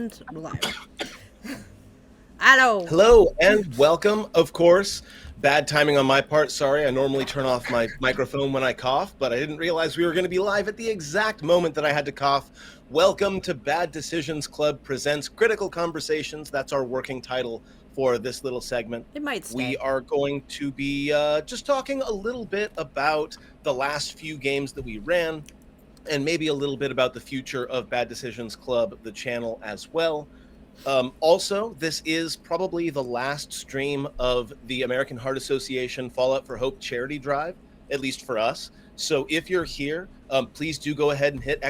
And live. Hello. Hello and welcome. Of course, bad timing on my part. Sorry, I normally turn off my microphone when I cough, but I didn't realize we were going to be live at the exact moment that I had to cough. Welcome to Bad Decisions Club presents Critical Conversations. That's our working title for this little segment. It might stay. We are going to be just talking a little bit about the last few games that we ran, and maybe a little bit about the future of Bad Decisions Club, the channel as well. Also, this is probably the last stream of the American Heart Association Fallout for Hope charity drive, at least for us. So if you're here, please do go ahead and hit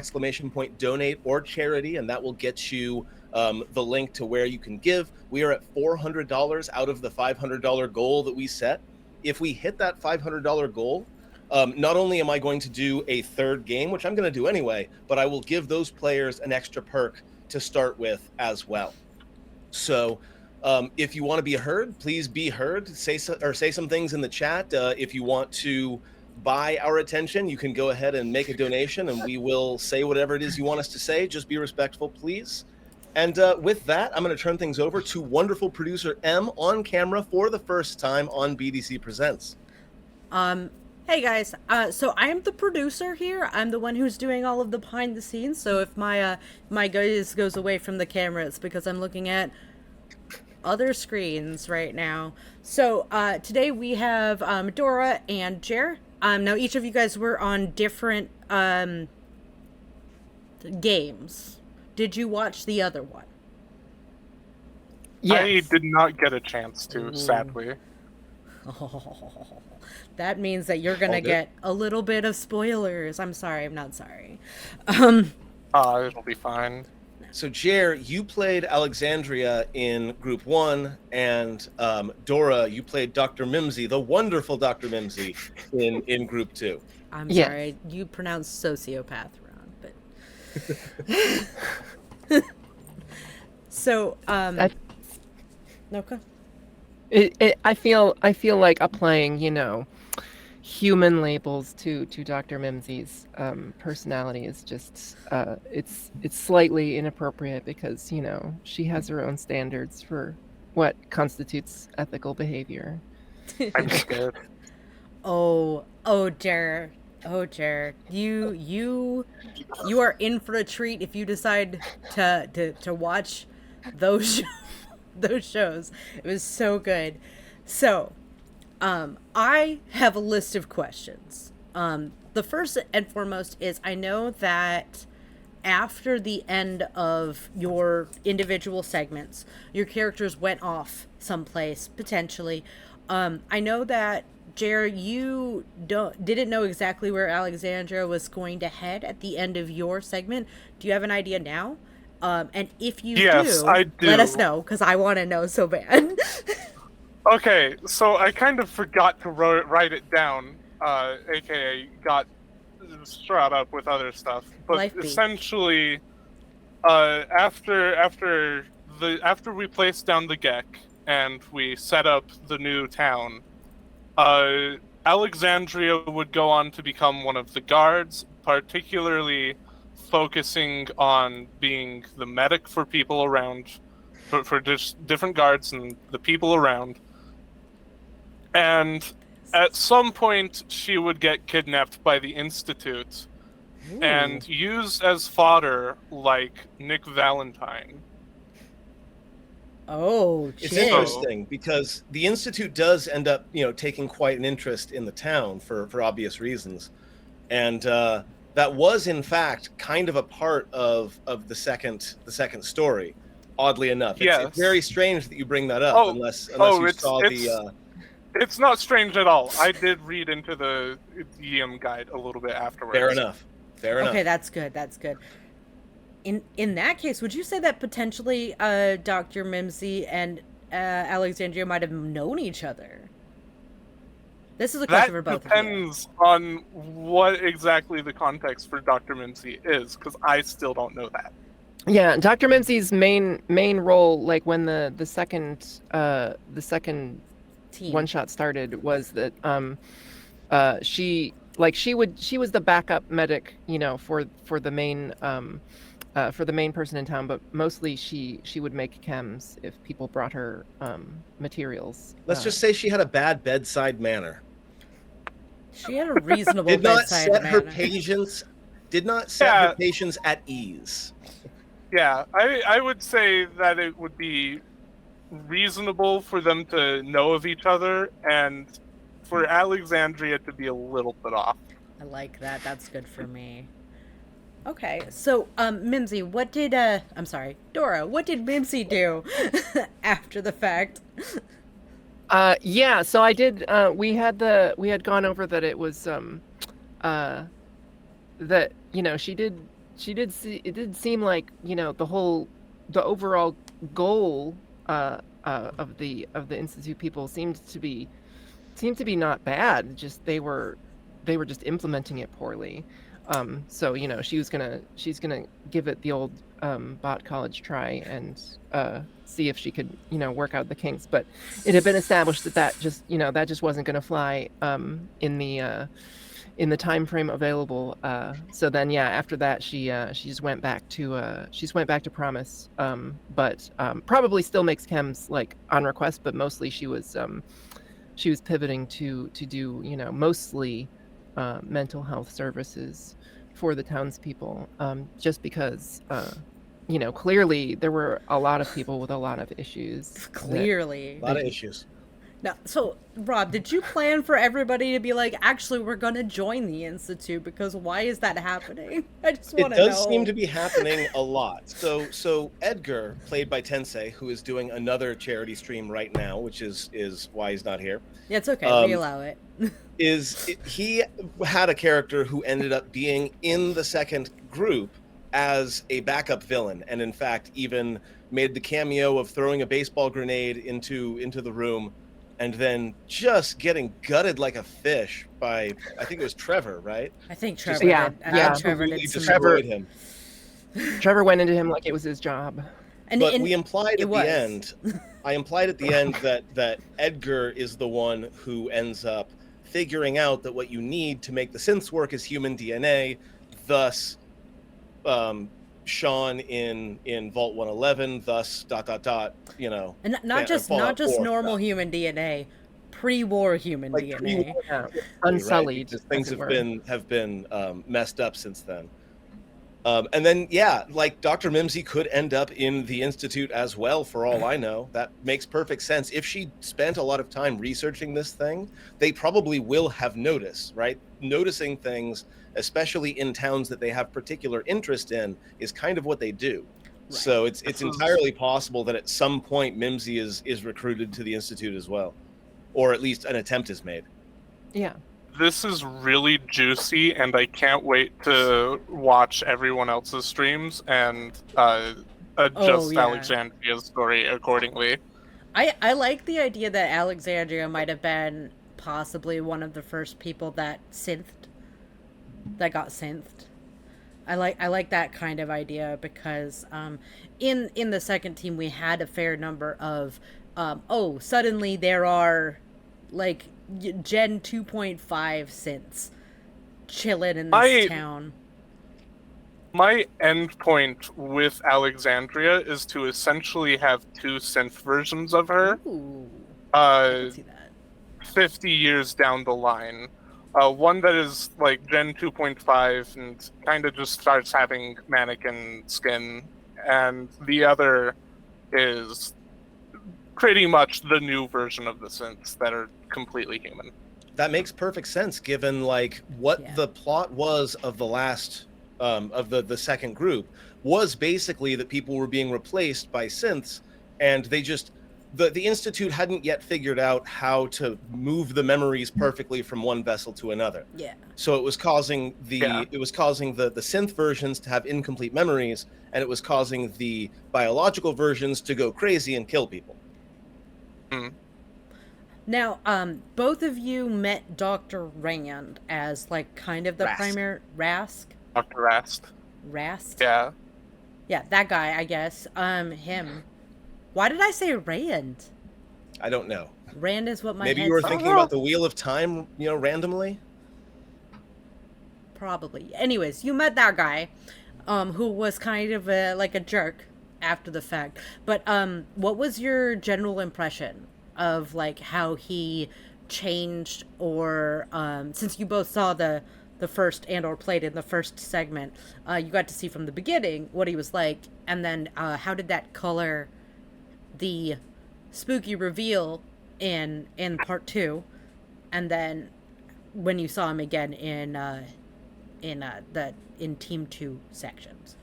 !donate or charity, and that will get you the link to where you can give. We are at $400 out of the $500 goal that we set. If we hit that $500 goal, not only am I going to do a third game, which I'm going to do anyway, but I will give those players an extra perk to start with as well. So if you want to be heard, please be heard. Say some things in the chat. If you want to buy our attention, you can go ahead and make a donation, and we will say whatever it is you want us to say. Just be respectful, please. And with that, I'm going to turn things over to wonderful producer M on camera for the first time on BDC Presents. Hey guys, so I am the producer here. I'm the one who's doing all of the behind the scenes. So if my gaze goes away from the camera, it's because I'm looking at other screens right now. So today we have Dora and Jer. Now each of you guys were on different games. Did you watch the other one? Yes. I did not get a chance to, sadly. Oh, that means that you're gonna get a little bit of spoilers. I'm sorry, I'm not sorry. It'll be fine. So, Jer, you played Alexandria in Group 1, and Dora, you played Dr. Mimsy, the wonderful Dr. Mimsy, in Group 2. I'm sorry, you pronounced sociopath wrong, but... So, Noka? I feel like applying, human labels to Dr. Mimsy's personality is just it's slightly inappropriate because she has her own standards for what constitutes ethical behavior. I'm scared. Oh, Jer. Oh, Jer. You are in for a treat if you decide to watch those shows. It was so good. So, I have a list of questions. The first and foremost is I know that after the end of your individual segments, your characters went off someplace, potentially. I know that, Jer, you didn't know exactly where Alexandria was going to head at the end of your segment. Do you have an idea now? And if you I do. Let us know, because I want to know so bad. Okay, so I kind of forgot to write it down, aka got strung up with other stuff. But essentially, after we placed down the Gek and we set up the new town, Alexandria would go on to become one of the guards, particularly focusing on being the medic for people around, for just different guards and the people around. And at some point, she would get kidnapped by the Institute and used as fodder like Nick Valentine. Oh, it's interesting because the Institute does end up, taking quite an interest in the town for obvious reasons, and that was in fact kind of a part of the second story. Oddly enough, it's very strange that you bring that up, unless you saw the. It's not strange at all. I did read into the EM guide a little bit afterwards. Fair enough. Okay, that's good. In that case, would you say that potentially Dr. Mimsy and Alexandria might have known each other? This is a question for both of you. That depends on what exactly the context for Dr. Mimsy is, because I still don't know that. Yeah, Dr. Mimsy's main role, like when the second one shot started, was that she was the backup medic, for the main for the main person in town, but mostly she would make chems if people brought her materials. Let's just say she had a bad bedside manner. She had a reasonable Did not bedside set her manner. patients. Did not set her patients at ease. Yeah, I would say that it would be reasonable for them to know of each other, and for Alexandria to be a little bit off. I like that. That's good for me. Okay, so Mimsy, what did I'm sorry, Dora, what did Mimsy do after the fact? Yeah, so I did we had gone over that it was that, you know, she did see, it did seem like, you know, the overall goal of the Institute people seemed to be not bad. Just they were just implementing it poorly. So, you know, she's gonna give it the old bot college try and see if she could, you know, work out the kinks. But it had been established that just, you know, that just wasn't gonna fly in the time frame available. So then, yeah, after that, she just went back to Promise, but probably still makes chems like on request, but mostly she was pivoting to do, you know, mostly mental health services for the townspeople, just because you know, clearly there were a lot of people with a lot of issues. Clearly. A lot of issues. Now, so, Rob, did you plan for everybody to be like, actually, we're going to join the Institute? Because why is that happening? I just want to know. It does seem to be happening a lot. So Edgar, played by Tensei, who is doing another charity stream right now, which is why he's not here. Yeah, it's okay. We allow it. He had a character who ended up being in the second group as a backup villain, and in fact, even made the cameo of throwing a baseball grenade into the room, and then just getting gutted like a fish by, I think it was Trevor, right? I think Trevor Yeah, did. yeah. Trevor did some... destroyed him. Trevor went into him like it was his job. But we implied at the end, I implied at the end that Edgar is the one who ends up figuring out that what you need to make the synths work is human DNA, thus Sean in Vault 111, thus ... you know, and not just normal human DNA, pre-war human like DNA, unsullied. Right, things have been messed up since then. And then, yeah, like Dr. Mimsy could end up in the Institute as well, for all I know. That makes perfect sense. If she spent a lot of time researching this thing, they probably will have noticed, right? Noticing things, especially in towns that they have particular interest in, is kind of what they do. Right. So it's entirely possible that at some point Mimsy is recruited to the Institute as well, or at least an attempt is made. Yeah. This is really juicy, and I can't wait to watch everyone else's streams and adjust Alexandria's story accordingly. I like the idea that Alexandria might have been possibly one of the first people that got synthed. I like that kind of idea because in the second team we had a fair number of suddenly there are like Gen 2.5 synths chilling in this town. My end point with Alexandria is to essentially have two synth versions of her. Ooh, I can see that. 50 years down the line. One that is like Gen 2.5 and kind of just starts having mannequin skin, and the other is pretty much the new version of the synths that are completely human. That makes perfect sense given like what the plot was of the last of the second group was basically that people were being replaced by synths, and they just the Institute hadn't yet figured out how to move the memories perfectly from one vessel to another. Yeah. So it was causing the synth versions to have incomplete memories, and it was causing the biological versions to go crazy and kill people. Mm. Now, both of you met Dr. Rand as, like, kind of the primary... Rask? Dr. Rast. Rast? Yeah. Yeah, that guy, I guess. Him. Why did I say Rand? I don't know. Rand is what my Maybe head you were said. thinking about the Wheel of Time, you know, randomly? Probably. Anyways, you met that guy. who was kind of like a jerk after the fact. But what was your general impression of like how he changed, or since you both saw the first and or played in the first segment, you got to see from the beginning what he was like, and then how did that color the spooky reveal in part two, and then when you saw him again in team two sections.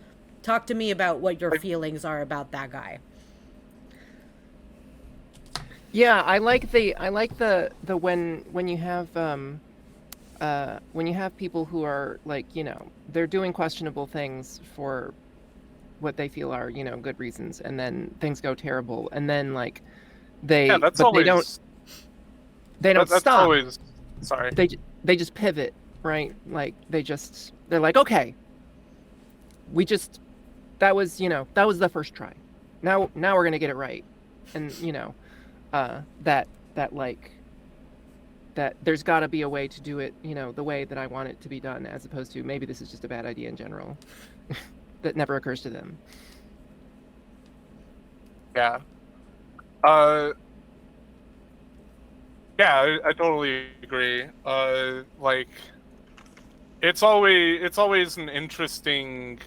Talk to me about what your feelings are about that guy. Yeah, I like the when you have people who are like, they're doing questionable things for what they feel are, good reasons, and then things go terrible, and then like Yeah, that's but always. they don't That's stop. always. Sorry. They just pivot, right? Like they're like, okay, that was the first try. Now we're gonna get it right, and that there's got to be a way to do it, the way that I want it to be done, as opposed to maybe this is just a bad idea in general that never occurs to them. Yeah. Yeah, I totally agree. Like, it's always an interesting.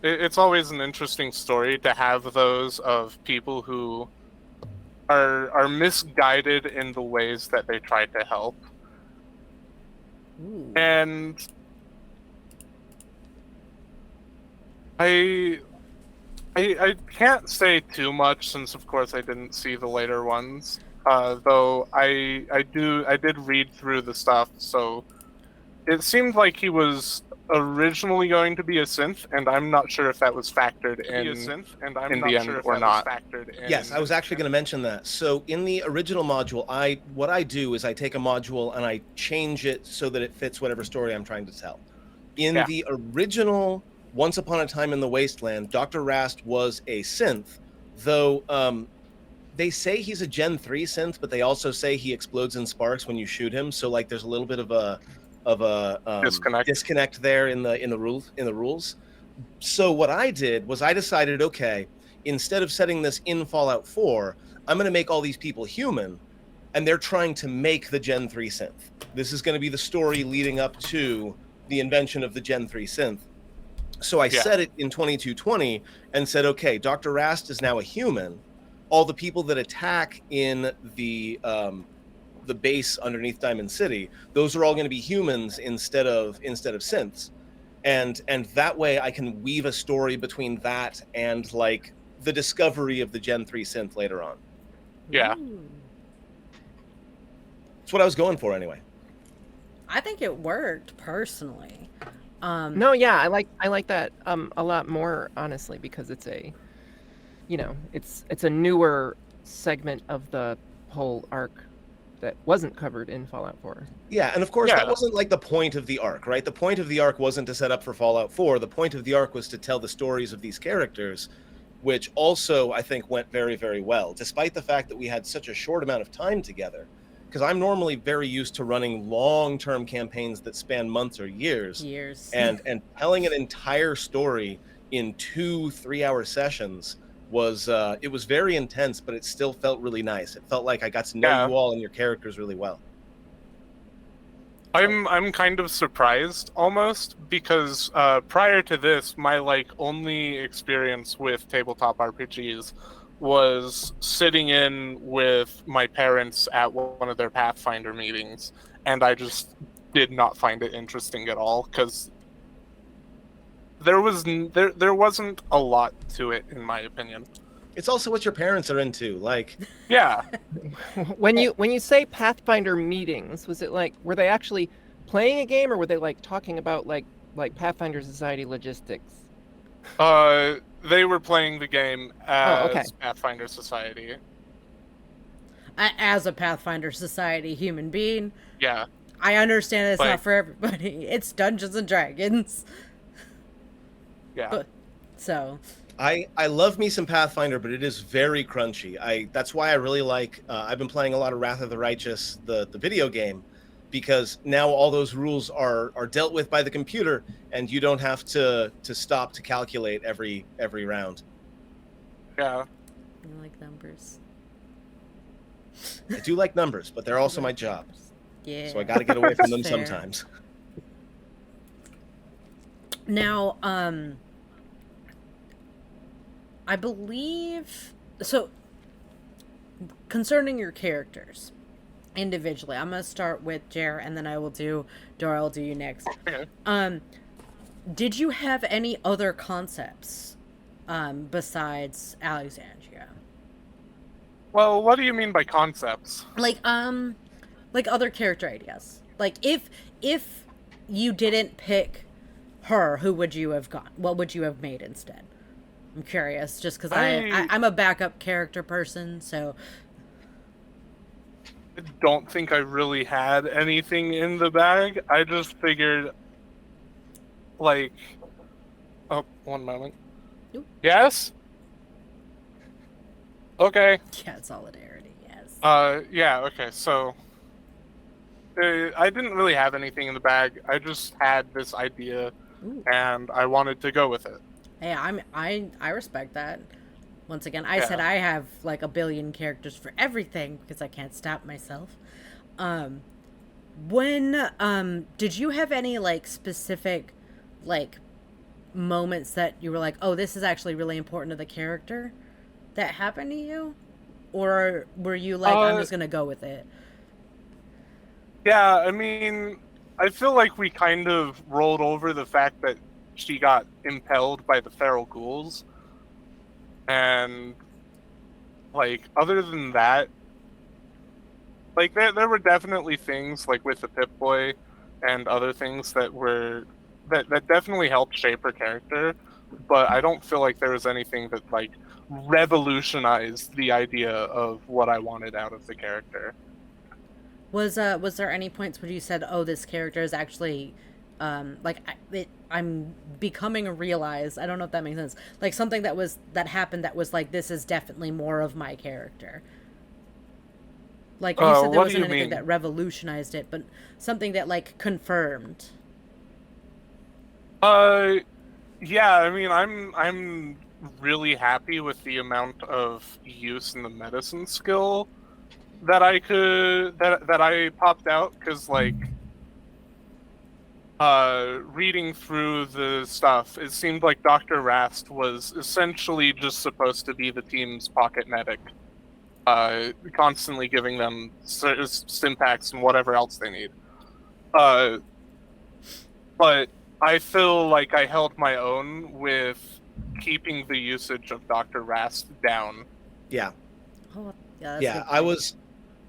It's always an interesting story to have those of people who are misguided in the ways that they try to help. Ooh. And I can't say too much since, of course, I didn't see the later ones. Though I did read through the stuff, so it seemed like he was originally going to be a synth, and I'm not sure if that was factored in the end or not. Yes, I was actually going to mention that. So in the original module, what I do is I take a module and I change it so that it fits whatever story I'm trying to tell. In the original Once Upon a Time in the Wasteland, Dr. Rast was a synth, though they say he's a Gen 3 synth, but they also say he explodes in sparks when you shoot him. So like there's a little bit of a disconnect there in the rules. So what I did was I decided, okay, instead of setting this in Fallout 4, I'm going to make all these people human, and they're trying to make the Gen 3 synth. This is going to be the story leading up to the invention of the Gen 3 synth. So I set it in 2220 and said, okay, Dr. Rast is now a human. All the people that attack in the base underneath Diamond City, those are all going to be humans instead of synths, and that way I can weave a story between that and like the discovery of the Gen 3 synth later on. Yeah. Ooh. That's what I was going for anyway. I think it worked personally. No, yeah, I like that a lot more, honestly, because it's a it's a newer segment of the whole arc that wasn't covered in Fallout 4. Yeah, and of course that wasn't like the point of the arc, right? The point of the arc wasn't to set up for Fallout 4. The point of the arc was to tell the stories of these characters, which also I think went very, very well, despite the fact that we had such a short amount of time together. Because I'm normally very used to running long-term campaigns that span months or years. And telling an entire story in 2-3 hour sessions was it was very intense, but it still felt really nice. It felt like I got to know you all and your characters really well. I'm kind of surprised almost, because prior to this, my only experience with tabletop RPGs was sitting in with my parents at one of their Pathfinder meetings, and I just did not find it interesting at all, because there wasn't a lot to it, in my opinion. It's also what your parents are into, like. Yeah. When you say Pathfinder meetings, was it were they actually playing a game, or were they talking about like Pathfinder Society logistics? They were playing the game as Pathfinder Society. As a Pathfinder Society human being. Yeah. I understand it's not for everybody. It's Dungeons and Dragons. Yeah. So. I love me some Pathfinder, but it is very crunchy. That's why I really like. I've been playing a lot of Wrath of the Righteous, the video game, because now all those rules are dealt with by the computer, and you don't have to stop to calculate every round. Yeah. I like numbers. I do like numbers, but they're also my job. Yeah. So I got to get away from them Fair. sometimes. Now, I believe so. Concerning your characters individually, I'm gonna start with Jer, and then I will do Dora. I'll do you next. Okay. Did you have any other concepts besides Alexandria? Well, what do you mean by concepts? Like other character ideas. Like if you didn't pick her, who would you have gone? What would you have made instead? I'm curious, just because I'm a backup character person, so. I don't think I really had anything in the bag. I just figured, like, oh, one moment. Oop. Yes? Okay. Yeah, solidarity, yes. Yeah, okay, so I didn't really have anything in the bag. I just had this idea, Ooh. and I wanted to go with it. Hey, I respect that. Once again, I said I have like a billion characters for everything because I can't stop myself. When did you have any like specific like moments that you were like, oh, this is actually really important to the character that happened to you? Or were you like, I'm just gonna go with it? Yeah, I mean, I feel like we kind of rolled over the fact that she got impelled by the feral ghouls. And, like, other than that, like, there were definitely things, like, with the Pip-Boy and other things that were, that definitely helped shape her character, but I don't feel like there was anything that, like, revolutionized the idea of what I wanted out of the character. Was there any points where you said, oh, this character is actually, I'm becoming a realize, I don't know if that makes sense, like something that happened that was like, this is definitely more of my character. Like you said, there wasn't anything that revolutionized it, but something that like confirmed. Yeah, I mean, I'm really happy with the amount of use in the medicine skill that I popped out, because like reading through the stuff, it seemed like Dr. Rast was essentially just supposed to be the team's pocket medic, constantly giving them stimpaks and whatever else they need. But I feel like I held my own with keeping the usage of Dr. Rast down. Yeah. Oh, yeah. Yeah,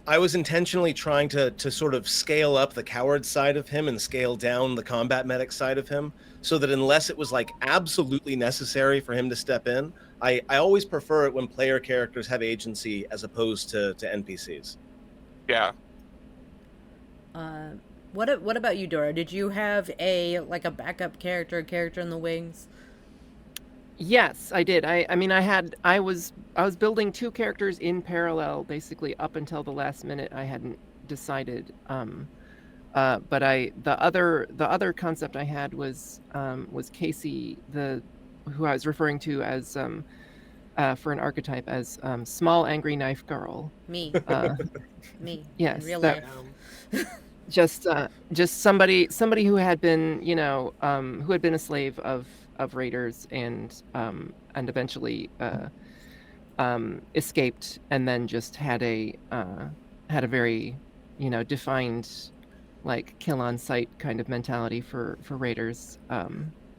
I was intentionally trying to sort of scale up the coward side of him and scale down the combat medic side of him, so that unless it was like absolutely necessary for him to step in, I always prefer it when player characters have agency as opposed to NPCs. Yeah. What about you, Dora? Did you have a backup character, a character in the wings? Yes, I did. I was building two characters in parallel, basically up until the last minute. I hadn't decided. But the other concept I had was Casey, who I was referring to as for an archetype as small angry knife girl. Me. Me. Yes. In real life. Just somebody who had been, who had been a slave of raiders and eventually escaped, and then just had a very defined like kill on sight kind of mentality for raiders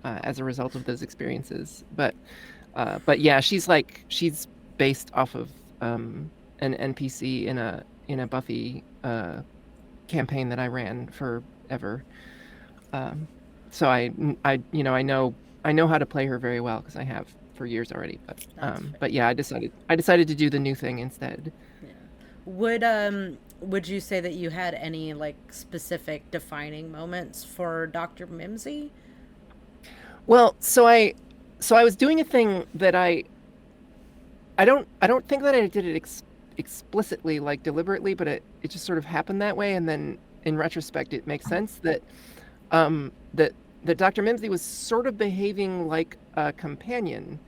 as a result of those experiences. But yeah, she's based off of an NPC in a Buffy campaign that I ran forever. So I know how to play her very well because I have for years already. But yeah, I decided to do the new thing instead. Yeah. Would you say that you had any like specific defining moments for Dr. Mimsy? Well, so I was doing a thing that I don't think that I did it explicitly, like deliberately, but it just sort of happened that way, and then in retrospect, it makes sense that that Dr. Mimsy was sort of behaving like a companion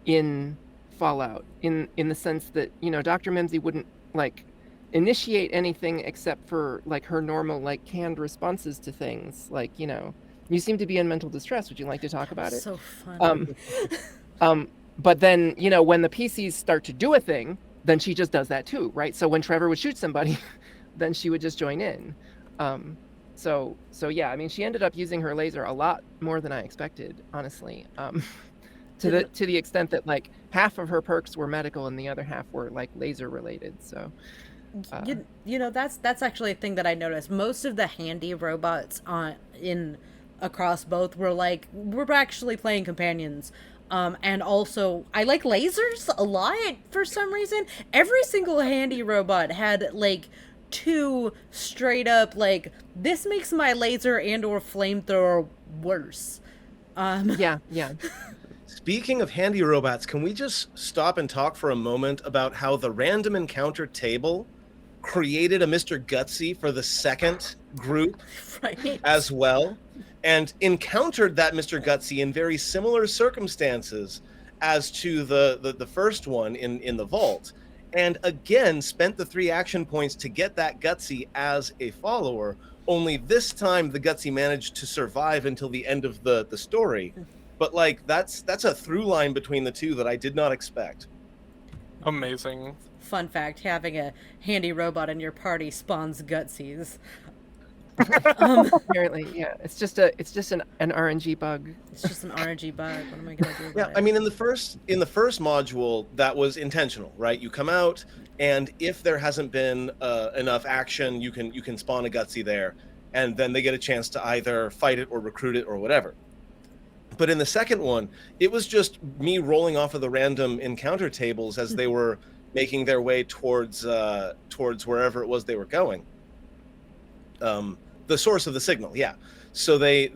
in Fallout, in the sense that, you know, Dr. Mimsy wouldn't like initiate anything except for like her normal like canned responses to things, like, you know, you seem to be in mental distress, would you like to talk about it? So fun. But then, you know, when the PCs start to do a thing, then she just does that too, right? So when Trevor would shoot somebody, then she would just join in. So yeah, I mean, she ended up using her laser a lot more than I expected, honestly. To the extent that like half of her perks were medical and the other half were like laser related. So you know, that's actually a thing that I noticed. Most of the handy robots across both were like, we're actually playing companions. And also, I like lasers a lot for some reason. Every single handy robot had like 2 straight up like, this makes my laser and or flamethrower worse. yeah. Speaking of handy robots, can we just stop and talk for a moment about how the random encounter table created a Mr. Gutsy for the second group Right. as well, and encountered that Mr. Gutsy in very similar circumstances as to the first one in the vault, and again spent the 3 action points to get that Gutsy as a follower, only this time the Gutsy managed to survive until the end of the story. But like that's a through line between the two that I did not expect. Amazing. Fun fact, having a handy robot in your party spawns Gutsies. Apparently, yeah. It's just an RNG bug. It's just an RNG bug. What am I gonna do about it? I mean, in the first module, that was intentional, right? You come out, and if there hasn't been enough action, you can spawn a Gutsy there, and then they get a chance to either fight it or recruit it or whatever. But in the second one, it was just me rolling off of the random encounter tables as they were making their way towards wherever it was they were going. The source of the signal, yeah. So they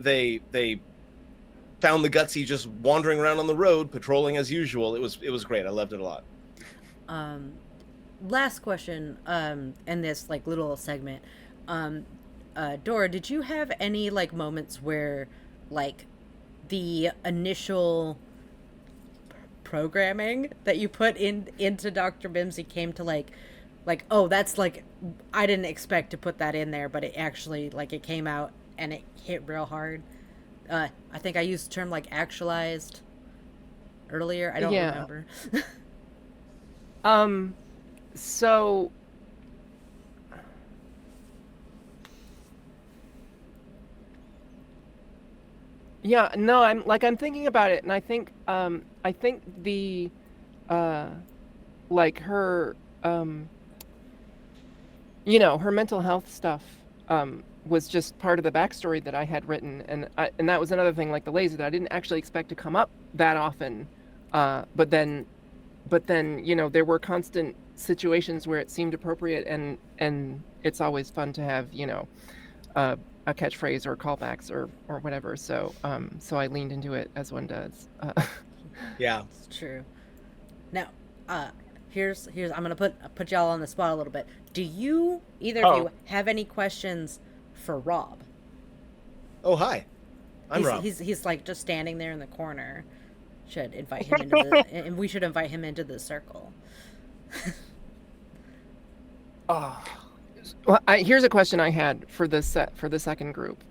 found the Gutsy just wandering around on the road, patrolling as usual. It was great. I loved it a lot. Last question, in this like little segment. Dora, did you have any like moments where like the initial programming that you put into Dr. Mimsy came to like, oh, that's like, I didn't expect to put that in there, but it actually like it came out and it hit real hard. I think I used the term like actualized earlier. I don't remember. So yeah, no, I'm thinking about it, and I think the like her you know, her mental health stuff was just part of the backstory that I had written, and that was another thing, like the laser, that I didn't actually expect to come up that often, but then you know, there were constant situations where it seemed appropriate, and it's always fun to have, you know, a catchphrase or callbacks or whatever. So I leaned into it, as one does. Yeah, it's true. Now, here's I'm gonna put y'all on the spot a little bit. Do you either of you have any questions for Rob? Oh, hi. I'm Rob. He's like just standing there in the corner. Should invite him into and we should invite him into the circle. Well, here's a question I had for the second group.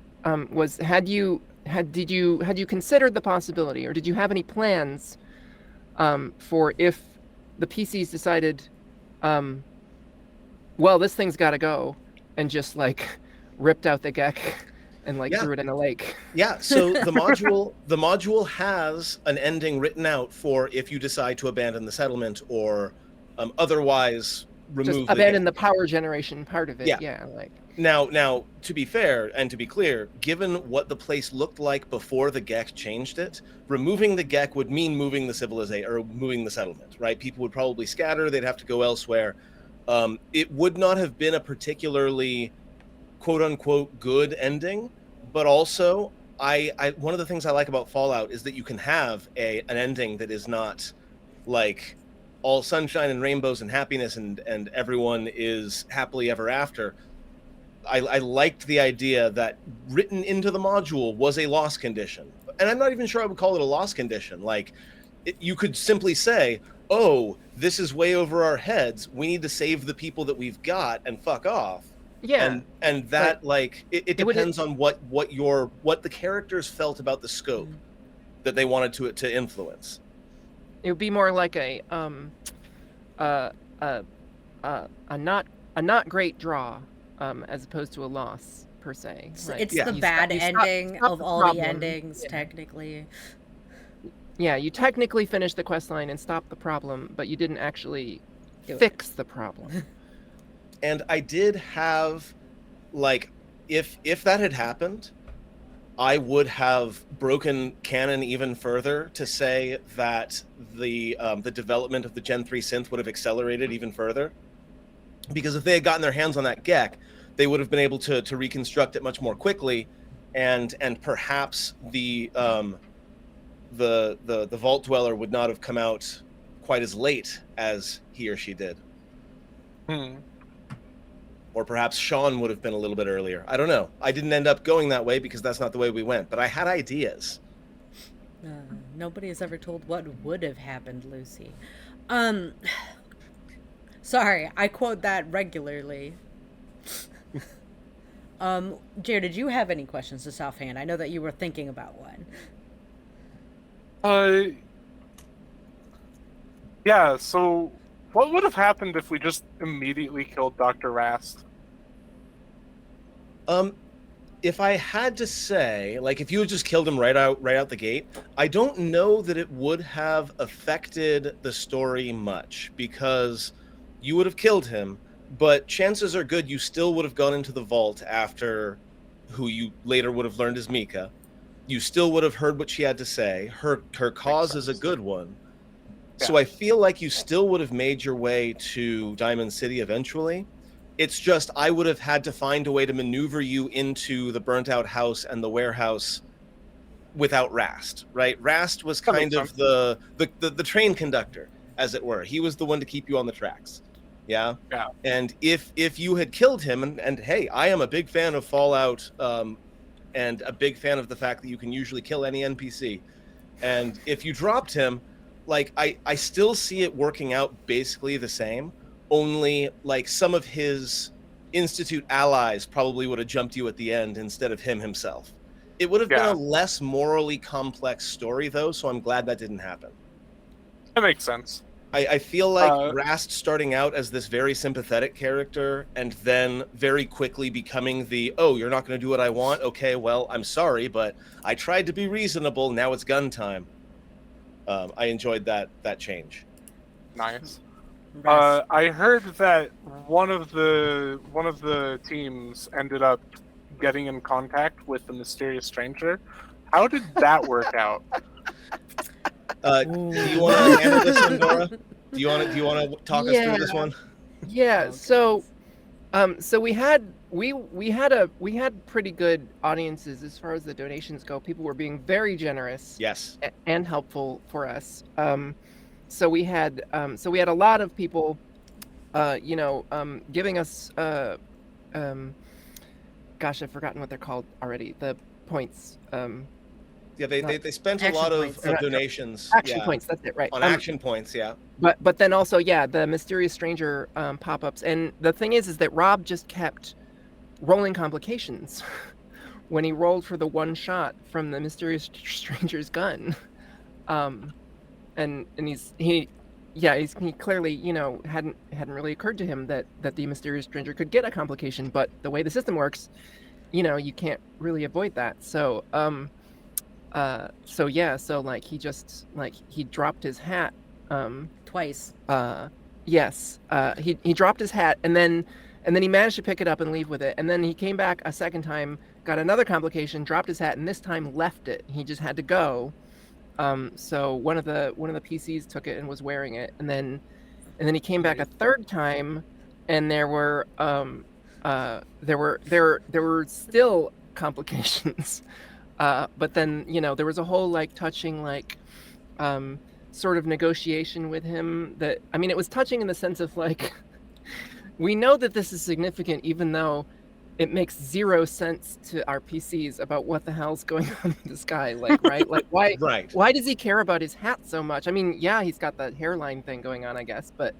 Was had you considered the possibility, or did you have any plans for if the PCs decided, well, this thing's got to go, and just like ripped out the Gek and like threw it in a lake? Yeah, so the module has an ending written out for if you decide to abandon the settlement or otherwise remove just abandon the power generation part of it. Yeah, like now to be fair and to be clear, given what the place looked like before the Gek changed it, removing the Gek would mean moving the civilization or moving the settlement, right? People would probably scatter, they'd have to go elsewhere. It would not have been a particularly quote unquote good ending, but also I one of the things I like about Fallout is that you can have an ending that is not like all sunshine and rainbows and happiness and everyone is happily ever after. I liked the idea that written into the module was a loss condition. And I'm not even sure I would call it a loss condition. Like, you could simply say, oh, this is way over our heads. We need to save the people that we've got and fuck off. Yeah. And that, like, it depends on what the characters felt about the scope that they wanted to influence. It would be more like a not great draw, as opposed to a loss per se. So like, it's the bad ending stop of the all problem. the endings, Yeah. technically. Yeah, you technically finished the quest line and stopped the problem, but you didn't actually Do it. fix the problem. And I did have, like, if that had happened, I would have broken canon even further to say that the development of the Gen 3 synth would have accelerated even further. Because if they had gotten their hands on that GEC, they would have been able to reconstruct it much more quickly, and perhaps the Vault Dweller would not have come out quite as late as he or she did. Or perhaps Sean would have been a little bit earlier. I don't know. I didn't end up going that way because that's not the way we went, but I had ideas. Nobody has ever told what would have happened, Lucy. Sorry, I quote that regularly. Jared, did you have any questions to offhand? I know that you were thinking about one. Yeah, so what would have happened if we just immediately killed Dr. Rast? If I had to say, like, if you had just killed him right out the gate, I don't know that it would have affected the story much, because you would have killed him, but chances are good you still would have gone into the vault after who you later would have learned is Mika. You still would have heard what she had to say. Her cause is a good one. Yeah. So I feel like you still would have made your way to Diamond City eventually. It's just I would have had to find a way to maneuver you into the burnt out house and the warehouse without Rast, right? Rast was kind of the train conductor, as it were. He was the one to keep you on the tracks. Yeah. And if you had killed him, and hey, I am a big fan of Fallout, and a big fan of the fact that you can usually kill any NPC. And if you dropped him, like, I still see it working out basically the same, only like some of his Institute allies probably would have jumped you at the end instead of him himself. It would have been a less morally complex story, though, so I'm glad that didn't happen. That makes sense. I feel like Rast starting out as this very sympathetic character and then very quickly becoming the, oh, you're not going to do what I want? Okay, well, I'm sorry, but I tried to be reasonable. Now it's gun time. I enjoyed that change. Nice. I heard that one of the teams ended up getting in contact with the mysterious stranger. How did that work out? Do you want to handle this one, Dora? Do you want to talk us through this one? Yeah. So we had pretty good audiences as far as the donations go. People were being very generous. Yes. And helpful for us. So we had a lot of people, giving us, gosh, I've forgotten what they're called already. The points. Yeah, they spent a lot of donations. Action points, that's it, right? On action points, yeah. But then also, the mysterious stranger pop-ups, and the thing is that Rob just kept rolling complications when he rolled for the one shot from the mysterious stranger's gun, and he clearly hadn't really occurred to him that the mysterious stranger could get a complication, but the way the system works, you can't really avoid that. So he dropped his hat twice. Yes. He dropped his hat, and then he managed to pick it up and leave with it. And then he came back a second time, got another complication, dropped his hat, and this time left it. He just had to go. So one of the PCs took it and was wearing it, and then he came back a third time, and there were still complications. But then, there was a whole touching sort of negotiation with him that, it was touching in the sense of we know that this is significant, even though it makes zero sense to our PCs about what the hell's going on with this guy. Like, right? Like, Right. why does he care about his hat so much? I mean, yeah, he's got that hairline thing going on, I guess, but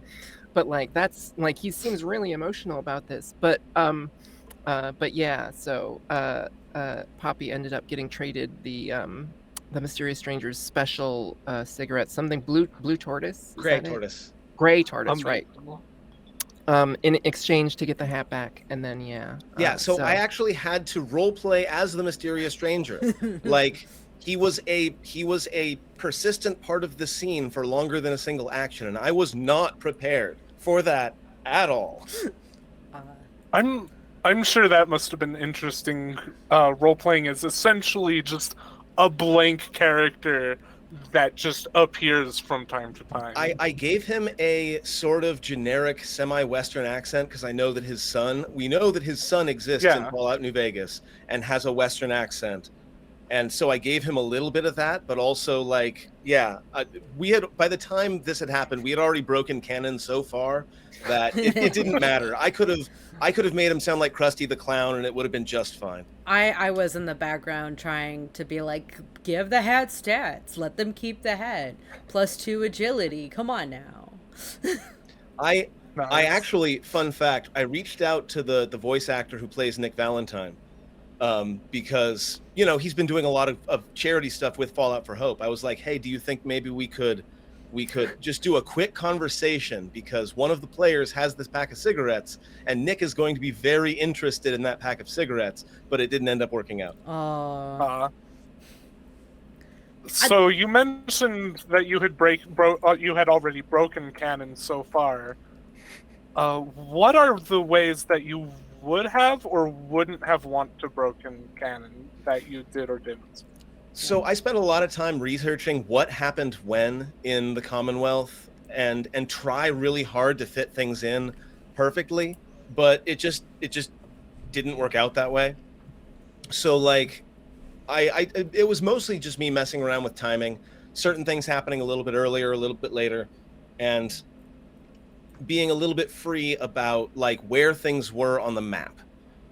like that's like he seems really emotional about this. But yeah, so Poppy ended up getting traded the Mysterious Stranger's special cigarette, something blue tortoise. Gray tortoise. Gray tortoise, right? In exchange to get the hat back, and then So I actually had to roleplay as the Mysterious Stranger. Like he was a persistent part of the scene for longer than a single action, and I was not prepared for that at all. I'm sure that must have been interesting. Role playing is essentially just a blank character that just appears from time to time. I gave him a sort of generic semi-Western accent because we know that his son exists in Fallout New Vegas and has a Western accent. And so I gave him a little bit of that, but also we had, by the time this had happened, we had already broken canon so far that it didn't matter. I could have made him sound like Krusty the Clown and it would have been just fine. I was in the background trying to be like, give the hat stats, let them keep the hat, +2 agility, come on now. I actually, fun fact, I reached out to the voice actor who plays Nick Valentine. Because he's been doing a lot of charity stuff with Fallout for Hope. I was like, hey, do you think maybe we could just do a quick conversation, because one of the players has this pack of cigarettes and Nick is going to be very interested in that pack of cigarettes, but it didn't end up working out. So you mentioned that you had you had already broken canon so far. What are the ways that you would have or wouldn't have want to broken canon that you did or didn't? So I spent a lot of time researching what happened when in the Commonwealth and try really hard to fit things in perfectly, but it just didn't work out that way. So like it was mostly just me messing around with timing, certain things happening a little bit earlier, a little bit later, and being a little bit free about like where things were on the map.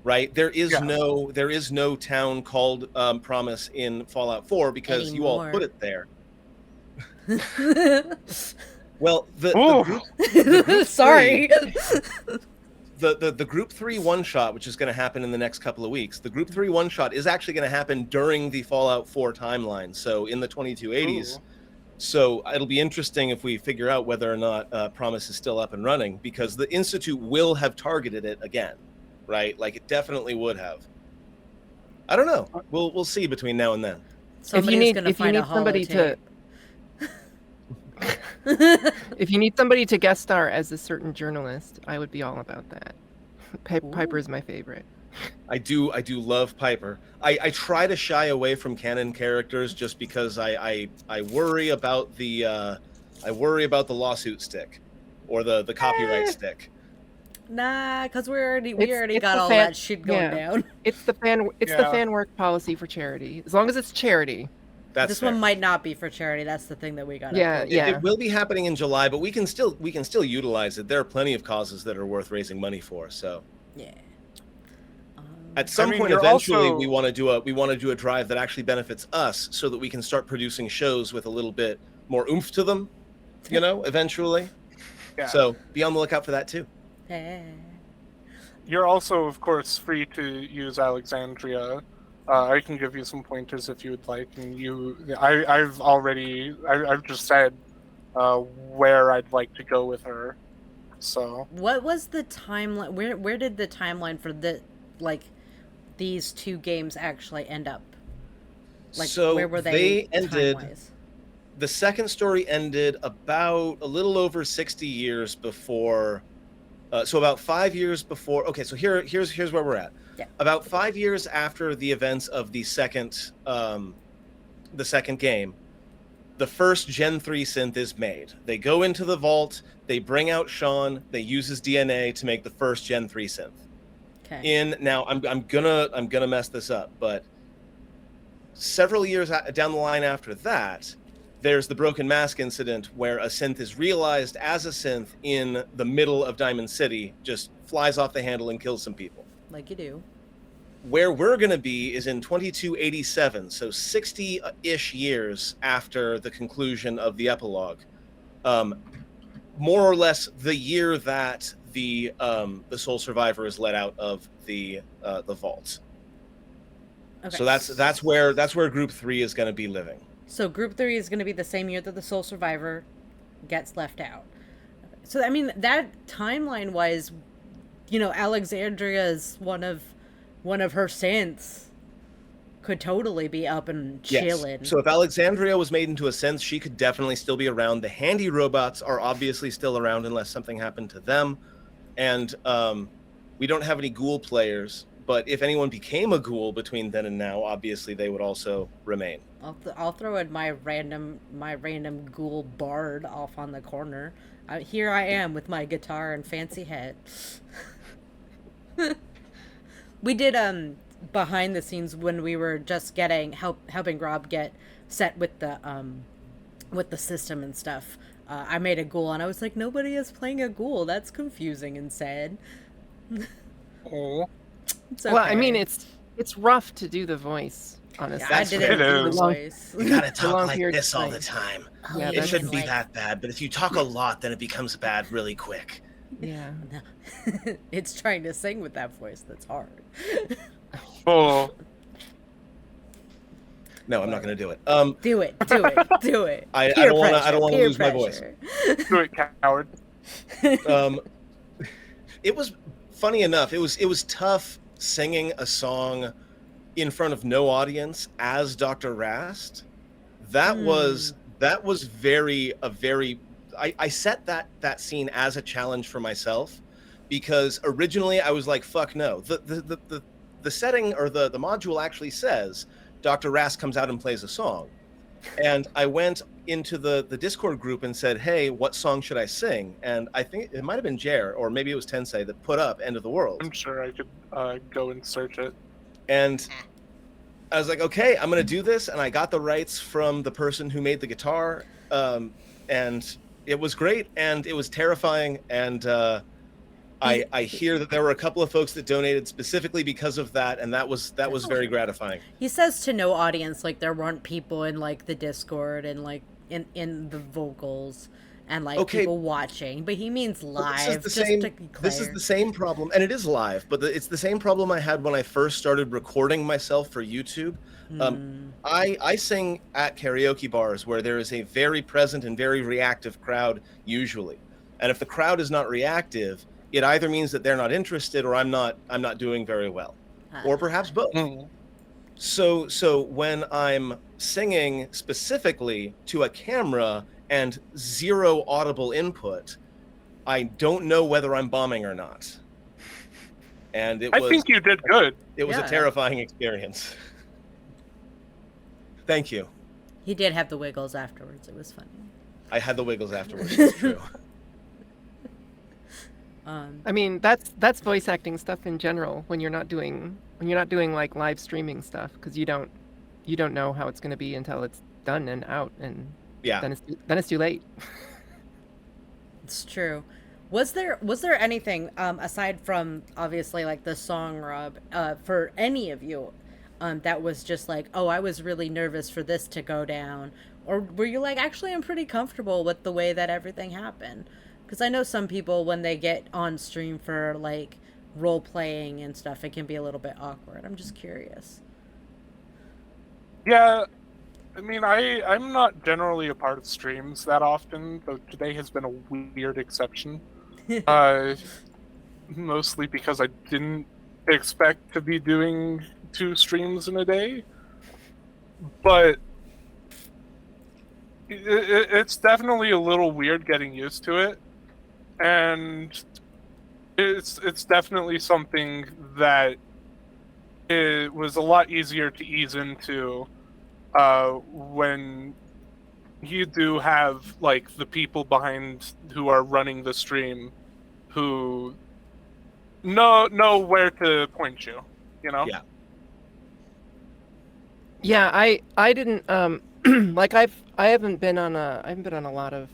Right, there is no town called Promise in Fallout 4 because you all put it there. Well, the group sorry. The Group 3 one-shot, which is going to happen in the next couple of weeks, the Group 3 one-shot is actually going to happen during the Fallout 4 timeline, so in the 2280s. So it'll be interesting if we figure out whether or not Promise is still up and running, because the Institute will have targeted it again. Right, like it definitely would have. I don't know. We'll see between now and then. If you need somebody to guest star as a certain journalist, I would be all about that. Piper is my favorite. I do love Piper. I try to shy away from canon characters just because I worry about the lawsuit stick or the copyright stick. Nah, because we already got all that shit going down. It's the fan work policy for charity. As long as it's charity. This one might not be for charity. That's the thing that we got. It will be happening in July, but we can still utilize it. There are plenty of causes that are worth raising money for. So at some point, eventually, we want to do a drive that actually benefits us, so that we can start producing shows with a little bit more oomph to them. Eventually. Yeah. So be on the lookout for that too. You're also, of course, free to use Alexandria. I can give you some pointers if you would like. And I've just said where I'd like to go with her. So what was the timeline? Where did the timeline for these two games actually end up? Like, so where were they ended? Time-wise? The second story ended about a little over 60 years before. So about 5 years before. Okay, so here's where we're at. Yeah. About 5 years after the events of the second game, the first Gen 3 synth is made. They go into the vault. They bring out Sean. They use his DNA to make the first Gen 3 synth. Okay. Now I'm gonna mess this up, but several years down the line after that, there's the Broken Mask incident where a synth is realized as a synth in the middle of Diamond City, just flies off the handle and kills some people. Like you do. where we're going to be is in 2287, so 60-ish years after the conclusion of the epilogue. More or less the year that the sole survivor is let out of the vault. Okay. So that's where group 3 is going to be living. So group 3 is going to be the same year that the sole survivor gets left out. So I mean, that timeline wise, you know, Alexandria's one of her synths could totally be up and chilling. Yes. So if Alexandria was made into a synth, she could definitely still be around. The handy robots are obviously still around unless something happened to them. And we don't have any ghoul players, but if anyone became a ghoul between then and now, obviously they would also remain. I'll throw in my random ghoul bard off on the corner. Here I am with my guitar and fancy head. We did behind the scenes when we were just helping Rob get set with the system and stuff. I made a ghoul and I was like, nobody is playing a ghoul. That's confusing and sad. Oh. Okay. Well, I mean, it's rough to do the voice, honestly. Yeah, I did it in the voice. You gotta talk long like period this all time. the time. Yeah, It that's shouldn't be like- that bad, but if you talk a lot, then it becomes bad really quick. Yeah. No. It's trying to sing with that voice that's hard. Oh. No, I'm not going to do it. Do it. I Peer don't wanna- pressure, I don't wanna peer lose my voice. pressure. Do it, coward. It was funny enough. It was tough singing a song in front of no audience as Dr. Rast. That was very. I set that scene as a challenge for myself, because originally I was like, fuck no. The setting or the module actually says Dr. Rast comes out and plays a song. And I went into the Discord group and said, hey, what song should I sing? And I think it might have been Jer, or maybe it was Tensei, that put up End of the World. I'm sure I could go and search it. And I was like, okay, I'm going to do this. And I got the rights from the person who made the guitar. And it was great. And it was terrifying. And I hear that there were a couple of folks that donated specifically because of that. And that was very gratifying. He says to no audience, like there weren't people in like the Discord and like in the vocals and like people watching, but he means live. This is the same problem, and it is live, but it's the same problem I had when I first started recording myself for YouTube. I sing at karaoke bars where there is a very present and very reactive crowd usually, and if the crowd is not reactive, it either means that they're not interested or I'm not doing very well, or perhaps both. So when I'm singing specifically to a camera and zero audible input, I don't know whether I'm bombing or not. And I think you did good. It was a terrifying experience. Thank you. He did have the wiggles afterwards. It was funny. I had the wiggles afterwards. It's true. I mean, that's voice acting stuff in general when you're not doing like live streaming stuff, because you don't know how it's going to be until it's done and out, and then it's too late. It's true. Was there anything aside from obviously like the song, Rob, for any of you that was just like, oh, I was really nervous for this to go down, or were you like, actually I'm pretty comfortable with the way that everything happened? Because I know some people, when they get on stream for like role playing and stuff, it can be a little bit awkward. I'm just curious. Yeah, I mean, I'm not generally a part of streams that often, though today has been a weird exception. Mostly because I didn't expect to be doing 2 streams in a day. But it's definitely a little weird getting used to it. And it's definitely something that it was a lot easier to ease into when you do have like the people behind who are running the stream who know where to point you, you know? Yeah, I didn't like I haven't been on a lot of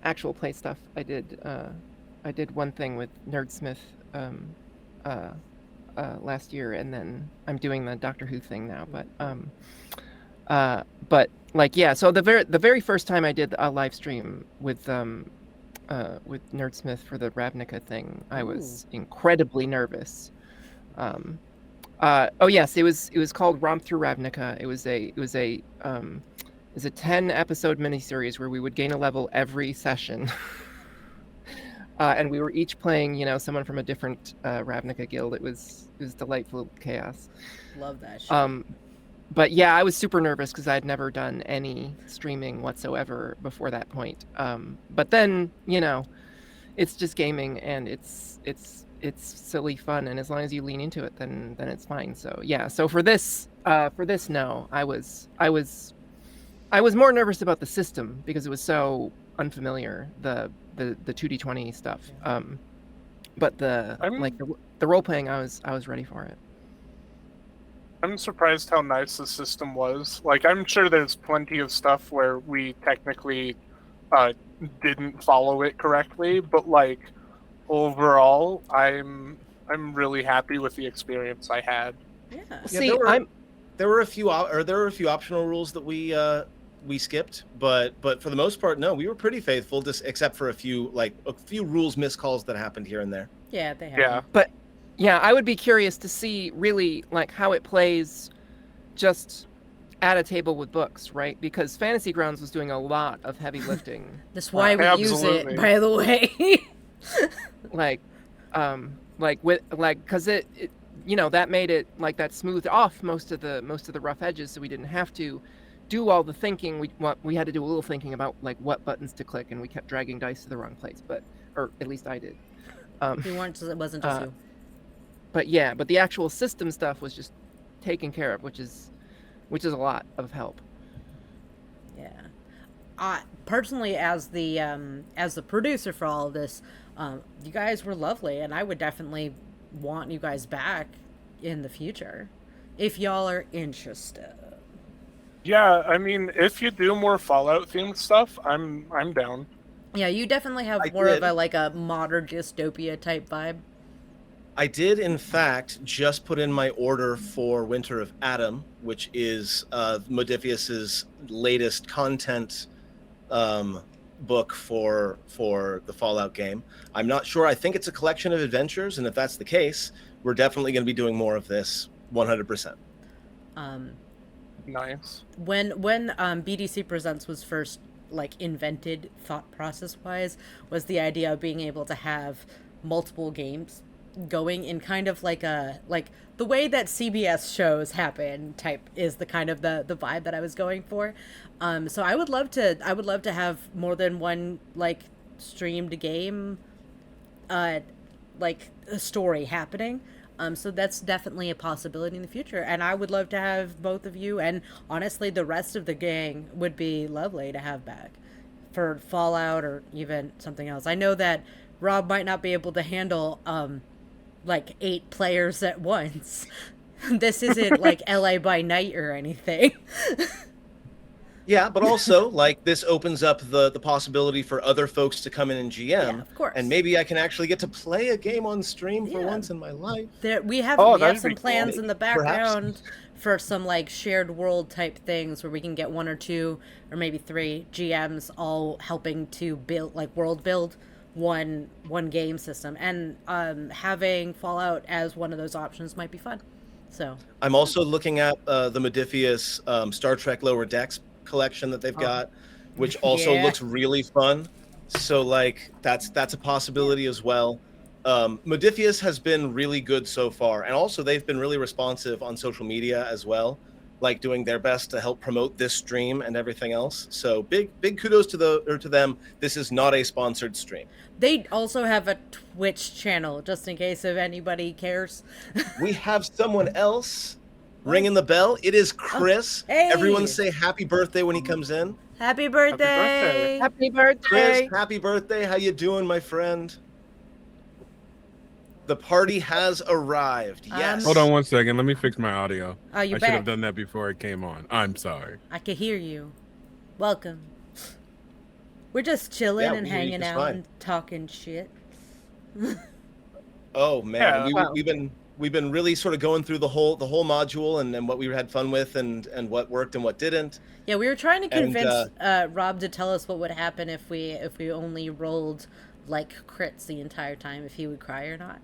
actual play stuff. I did one thing with Nerdsmith last year, and then I'm doing the Doctor Who thing now. But like, yeah. So the very first time I did a live stream with Nerdsmith for the Ravnica thing, I was incredibly nervous. Oh yes, it was called Romp Through Ravnica. It was a 10-episode miniseries where we would gain a level every session. And we were each playing, someone from a different Ravnica guild. It was delightful chaos. Love that shit. But yeah, I was super nervous because I'd never done any streaming whatsoever before that point. But then, it's just gaming, and it's silly fun, and as long as you lean into it, then it's fine. So yeah. So for this, no, I was more nervous about the system because it was so unfamiliar. The 2d20 stuff. But the role playing, I was ready for it. I'm surprised how nice the system was. Like, I'm sure there's plenty of stuff where we technically didn't follow it correctly, but like overall, I'm really happy with the experience I had. Yeah. See, there were a few optional rules that we skipped, but for the most part, no, we were pretty faithful, just except for a few rules miscalls that happened here and there. Yeah, they have. Yeah. But yeah, I would be curious to see really like how it plays just at a table with books, right? Because Fantasy Grounds was doing a lot of heavy lifting. That's why we use it, by the way. Because it that made it like that smoothed off most of the rough edges, so we didn't have to do all the thinking. We had to do a little thinking about like what buttons to click, and we kept dragging dice to the wrong place. Or at least I did. You weren't. It wasn't just you. But yeah, the actual system stuff was just taken care of, which is a lot of help. Yeah. Personally, as the producer for all of this, you guys were lovely, and I would definitely want you guys back in the future if y'all are interested. Yeah, I mean, if you do more Fallout themed stuff, I'm down. Yeah, you definitely have more of a modern dystopia type vibe. I did, in fact, just put in my order for Winter of Adam, which is Modiphius's latest content book for the Fallout game. I'm not sure. I think it's a collection of adventures, and if that's the case, we're definitely going to be doing more of this, 100%. Nice. When BDC Presents was first invented, thought process wise, was the idea of being able to have multiple games going in kind of the way that CBS shows happen type is the kind of the vibe that I was going for. So I would love to have more than one streamed game, a story happening. So that's definitely a possibility in the future, and I would love to have both of you, and honestly the rest of the gang would be lovely to have back for Fallout or even something else. I know that Rob might not be able to handle 8 players at once. This isn't LA by Night or anything. Yeah, but also this opens up the possibility for other folks to come in and GM. Yeah, of course. And maybe I can actually get to play a game on stream for once in my life. We have some plans in the background for some shared world type things where we can get 1 or 2 or maybe 3 GMs all helping to build world build one game system, and having Fallout as one of those options might be fun. So I'm also looking at the Modiphius Star Trek Lower Decks collection that they've got, which also looks really fun. So that's a possibility as well. Modiphius has been really good so far, and also they've been really responsive on social media as well, doing their best to help promote this stream and everything else. So big kudos to them. This is not a sponsored stream. They also have a Twitch channel, just in case if anybody cares. We have someone else ringing the bell. It is Chris. Hey. Everyone say happy birthday when he comes in. Happy birthday! Happy birthday! Chris, happy birthday. How you doing, my friend? The party has arrived. Yes. Hold on one second. Let me fix my audio. Oh, you I should have done that before it came on. I'm sorry. I can hear you. Welcome. We're just chilling and hanging out and talking shit. Oh man, Yeah, we've we've been really sort of going through the whole module and what we had fun with and what worked and what didn't. Yeah, we were trying to And, convince Rob to tell us what would happen if we only rolled like crits the entire time, if he would cry or not.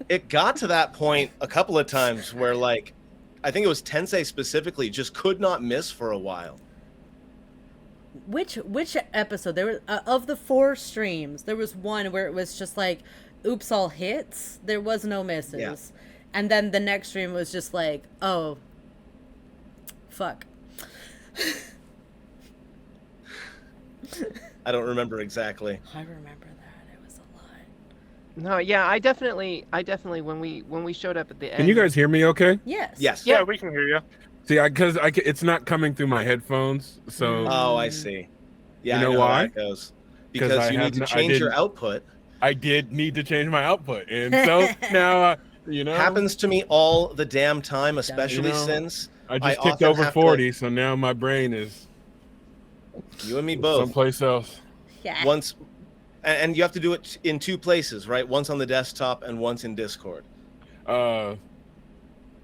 It got to that point a couple of times where, like, I think it was Tensei specifically just could not miss for a while. Which episode? There was of the 4 streams, there was one where it was just like, oops, all hits. There was no misses. Yeah. And then the next stream was just like, oh, fuck. I don't remember exactly. I remember that. It was a lot. No, yeah, I definitely when we showed up at the end. Can you guys hear me okay? Yes. Yes. Yeah, we can hear you. See, because it's not coming through my headphones, so Oh, I see. Yeah, You know I know why? how that goes. 'Cause Because I you need to I change your didn't- output. I did need to change my output, and so now Happens to me all the damn time, especially You know, since I just I ticked often over have to- 40, so now my brain is you and me both. someplace else. Yeah. Once, and you have to do it in 2 places, right? Once on the desktop and once in Discord.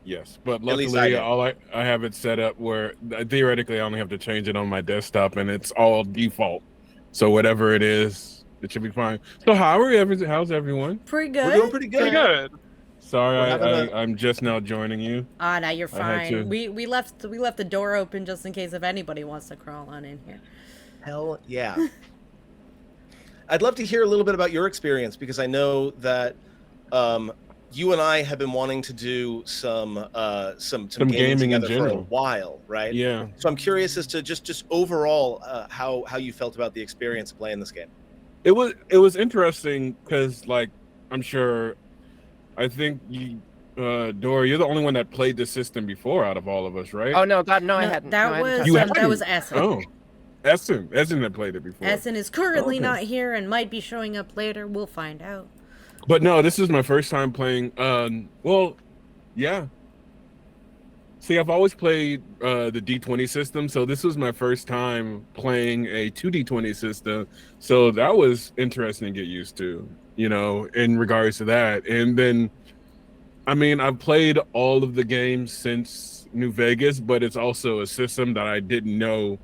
Yes, but At least I luckily do. I have it set up where theoretically I only have to change it on my desktop, and it's all default. So whatever it is, it should be fine. So how's everyone? Pretty We're good. doing pretty good. Pretty good. Sorry, We're having I'm just now joining you. Ah, now you're I had to- fine. We left the door open just in case if anybody wants to crawl on in here. Hell yeah. I'd love to hear a little bit about your experience, because I know that you and I have been wanting to do some gaming in together for a general. while, right? Yeah. So I'm curious as to just overall how you felt about the experience of playing this game. It was interesting because, like, I'm sure, I think you, Dora, you're the only one that played the system before out of all of us, right? Oh no, God, no, I No, hadn't. that No, I hadn't was touched You it. hadn't? that was Essen. Oh, Essen had played it before. Essen is currently Okay. not here and might be showing up later. We'll find out. But no, this is my first time playing. Well, yeah. See, I've always played the D20 system, so this was my first time playing a 2D20 system. So that was interesting to get used to, in regards to that. And then, I mean, I've played all of the games since New Vegas, but it's also a system that I didn't know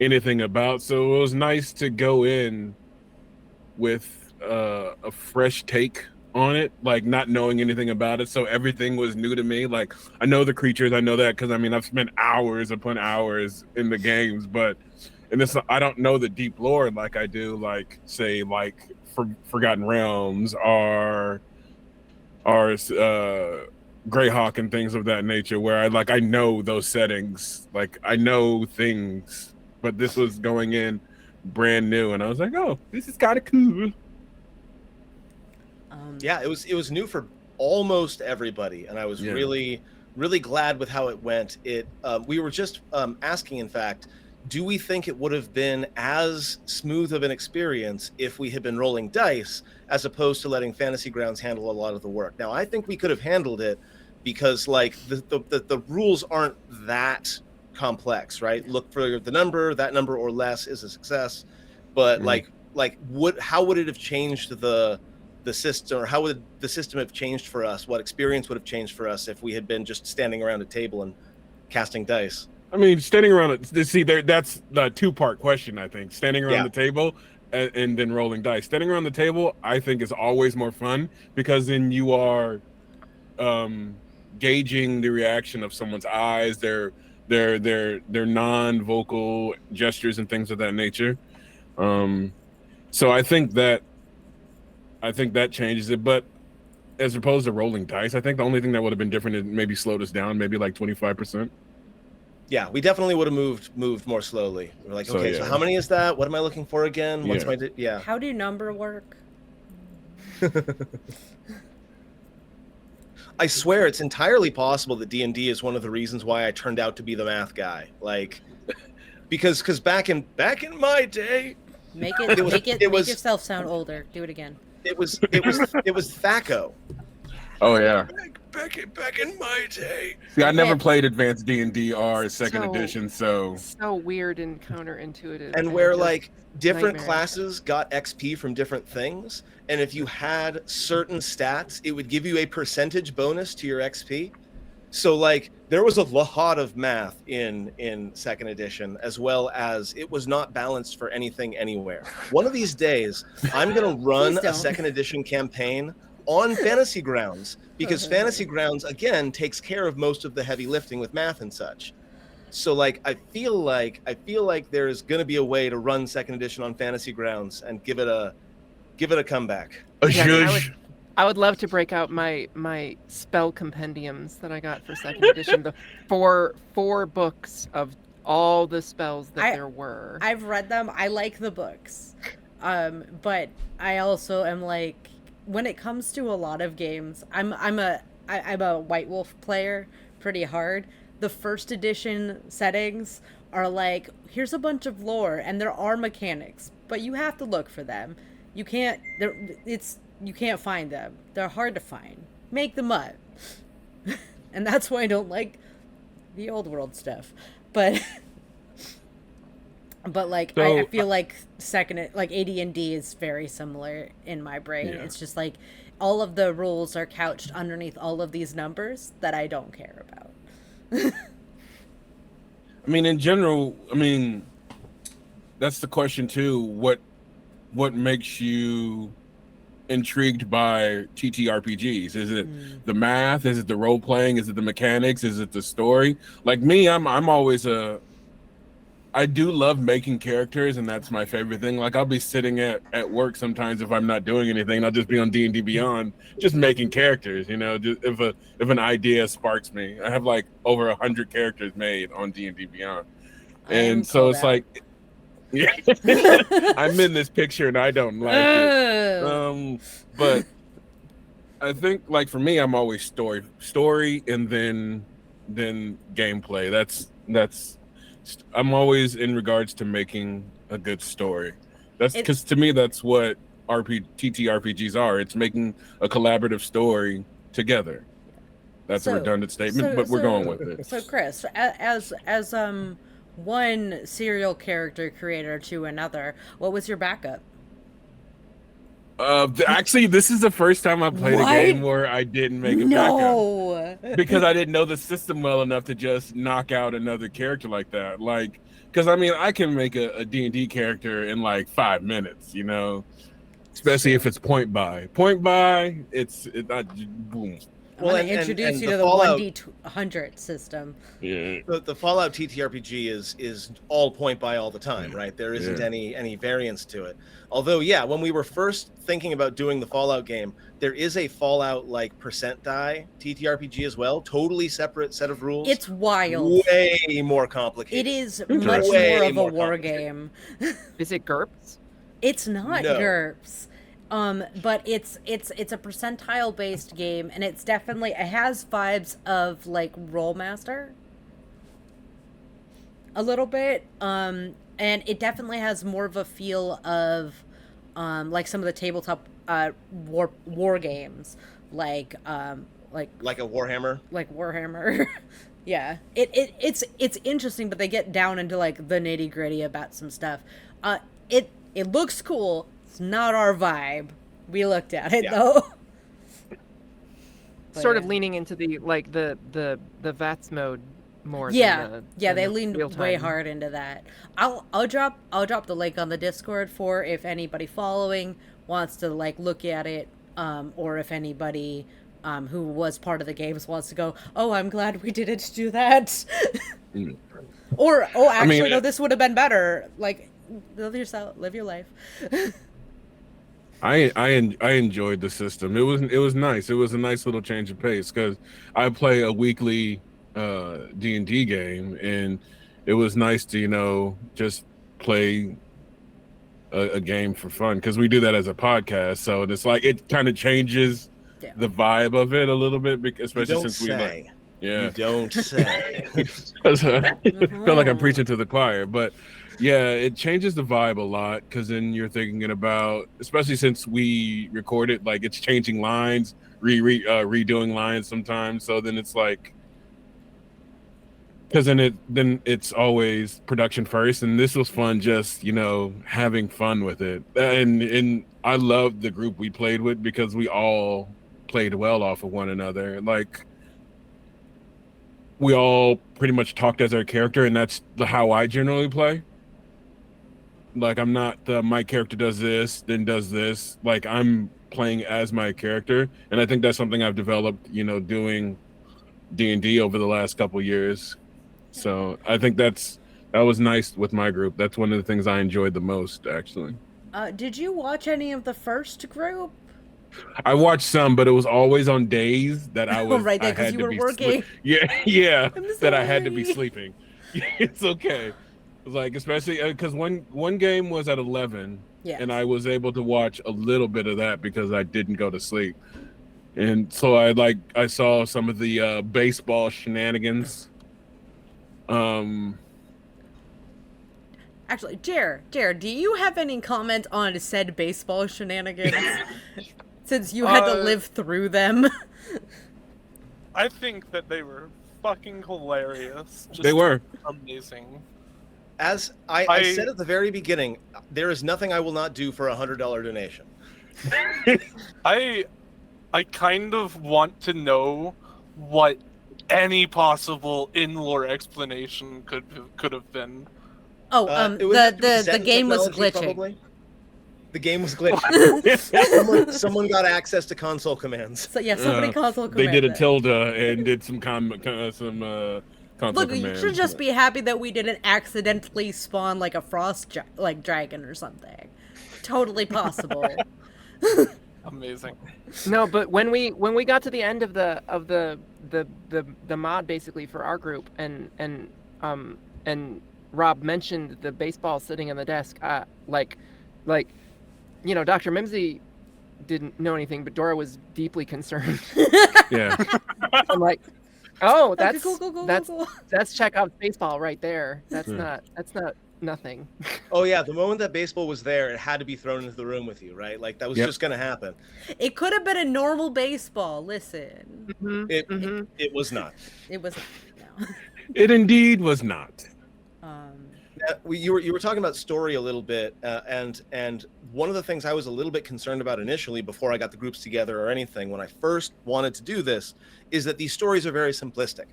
anything about. So it was nice to go in with a fresh take on it, like not knowing anything about it. So everything was new to me. Like, I know the creatures, I know that because I mean I've spent hours upon hours in the games, but in this I don't know the deep lore like I do, like say like Forgotten Realms or Greyhawk and things of that nature, where I know those settings, like I know things, but this was going in brand new, and I was like, oh, this is kind of cool. Yeah, it was new for almost everybody, and I was Yeah. really glad with how it went. We were just asking, in fact, do we think it would have been as smooth of an experience if we had been rolling dice as opposed to letting Fantasy Grounds handle a lot of the work? Now, I think we could have handled it because, like, the rules aren't that complex, right? Look for the number, that number or less is a success. But how would it have changed the system, or how would the system have changed for us? What experience would have changed for us if we had been just standing around a table and casting dice? I mean, standing around that's the 2-part question, I think. Standing around Yeah. the table and then rolling dice. Standing around the table, I think, is always more fun because then you are gauging the reaction of someone's eyes, their non-vocal gestures and things of that nature. So I think that changes it. But as opposed to rolling dice, I think the only thing that would have been different is maybe slowed us down, maybe like 25%. Yeah, we definitely would have moved more slowly. We're like, So, okay, so yeah. how many is that? What am I looking for again? What's Yeah. my yeah? How do number work? I swear it's entirely possible that D&D is one of the reasons why I turned out to be the math guy. Like, because back in my day, Make it it was- make yourself sound older. Do it again. it was Thaco. Oh yeah. back in my day. See, I never played Advanced D&D or Second Edition, so weird and counterintuitive. And where just like different nightmarish. classes got XP from different things, and if you had certain stats, it would give you a percentage bonus to your XP. So like there was a lot of math in Second Edition, as well as it was not balanced for anything anywhere. One of these days, I'm gonna run a Second Edition campaign on Fantasy Grounds, because Fantasy Grounds again takes care of most of the heavy lifting with math and such. So like I feel like there's gonna be a way to run Second Edition on Fantasy Grounds and give it a comeback. I would love to break out my spell compendiums that I got for Second Edition. The four books of all the spells that there were. I've read them. I like the books, but I also am like, when it comes to a lot of games, I'm a White Wolf player pretty hard. The first edition settings are like, here's a bunch of lore and there are mechanics, but you have to look for them. You can't find them. They're hard to find. Make them up. And that's why I don't like the old world stuff. But like I feel like AD&D is very similar in my brain. Yeah. It's just like all of the rules are couched underneath all of these numbers that I don't care about. I mean, in general, that's the question too. What makes you intrigued by TTRPGs? Is it the math? Is it the role playing? Is it the mechanics? Is it the story? Like me, I'm always I do love making characters, and that's my favorite thing. Like I'll be sitting at work sometimes if I'm not doing anything, I'll just be on D&D Beyond, just making characters. You know, just if an idea sparks me. I have like over 100 characters made on D&D Beyond, and so it's like. Yeah, I'm in this picture and I don't like it. But I think, like for me, I'm always story, and then gameplay. That's I'm always in regards to making a good story. That's because to me that's what TTRPGs are. It's making a collaborative story together. That's a redundant statement, but we're going with it. So Chris, as one serial character creator to another, what was your backup? Actually, this is the first time I played a game where I didn't make a backup. Because I didn't know the system well enough to just knock out another character like that. Like, because I can make a D&D character in like 5 minutes, you know, especially if it's point by. It's boom. I'm going to introduce you to the 1D100 system. Yeah. The Fallout TTRPG is all point by all the time, right? There isn't any variance to it. Although, when we were first thinking about doing the Fallout game, there is a Fallout like percent die TTRPG as well. Totally separate set of rules. It's wild. Way more complicated. It is much more of a war game. Is it GURPS? It's not GURPS. But it's a percentile based game, and it has vibes of like Rollmaster a little bit, and it definitely has more of a feel of like some of the tabletop war games, like a Warhammer. Yeah, it's interesting, but they get down into like the nitty gritty about some stuff. It looks cool. It's not our vibe. We looked at it though. Sort of leaning into the VATS mode more. Yeah, they leaned way hard into that. I'll drop the link on the Discord for if anybody following wants to like look at it, or if anybody who was part of the games wants to go, oh, I'm glad we didn't do that. Or no, this would have been better. Like, live your life. I enjoyed the system. It was nice. It was a nice little change of pace because I play a weekly D&D game, and it was nice to just play a game for fun because we do that as a podcast. So it's like it kind of changes the vibe of it a little bit, especially since we like. Yeah. You don't say. I feel like I'm preaching to the choir, but yeah, it changes the vibe a lot because then you're thinking about, especially since we record it, like it's changing lines redoing lines sometimes. So then it's like, because then it's always production first, and this was fun, just having fun with it. And I loved the group we played with because we all played well off of one another. Like, we all pretty much talked as our character, and that's how I generally play. Like, I'm not my character does this, then does this. Like, I'm playing as my character, and I think that's something I've developed, doing D&D over the last couple years. So I think that was nice with my group. That's one of the things I enjoyed the most, actually. Did you watch any of the first group? I watched some, but it was always on days that I was right there, I had you to were be working. yeah, I'm that I had to be sorry. sleeping. It's okay. Like, especially because one game was at 11, Yes. and I was able to watch a little bit of that because I didn't go to sleep. And so I saw some of the baseball shenanigans. Actually, Jared, do you have any comment on said baseball shenanigans? Since you had to live through them. I think that they were fucking hilarious. They were amazing. As I said at the very beginning, there is nothing I will not do for $100 donation. I kind of want to know what any possible in-lore explanation could have been. Oh, the game was technology, glitching. Probably. The game was glitching. someone got access to console commands. So yeah, somebody console They command did a tilde and did some console Look, commands. you should just be happy that we didn't accidentally spawn like a frost dragon or something. Totally possible. Amazing. No, but when we got to the end of the mod basically for our group, and Rob mentioned the baseball sitting on the desk, Dr. Mimsy didn't know anything, but Dora was deeply concerned. Yeah. I'm like, oh, that's cool. that's Chekhov's baseball right there. That's not nothing. Oh yeah, the moment that baseball was there, it had to be thrown into the room with you, right? Like that was just going to happen. It could have been a normal baseball. Listen, It was not. it was. No. It indeed was not. You were talking about story a little bit, and one of the things I was a little bit concerned about initially before I got the groups together or anything when I first wanted to do this is that these stories are very simplistic.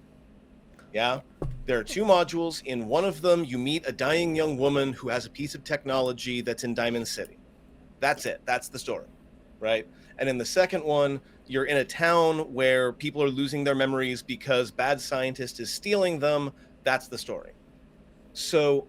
Yeah, there are 2 modules. In one of them, you meet a dying young woman who has a piece of technology that's in Diamond City. That's it. That's the story, right? And in the second one, you're in a town where people are losing their memories because bad scientist is stealing them. That's the story. So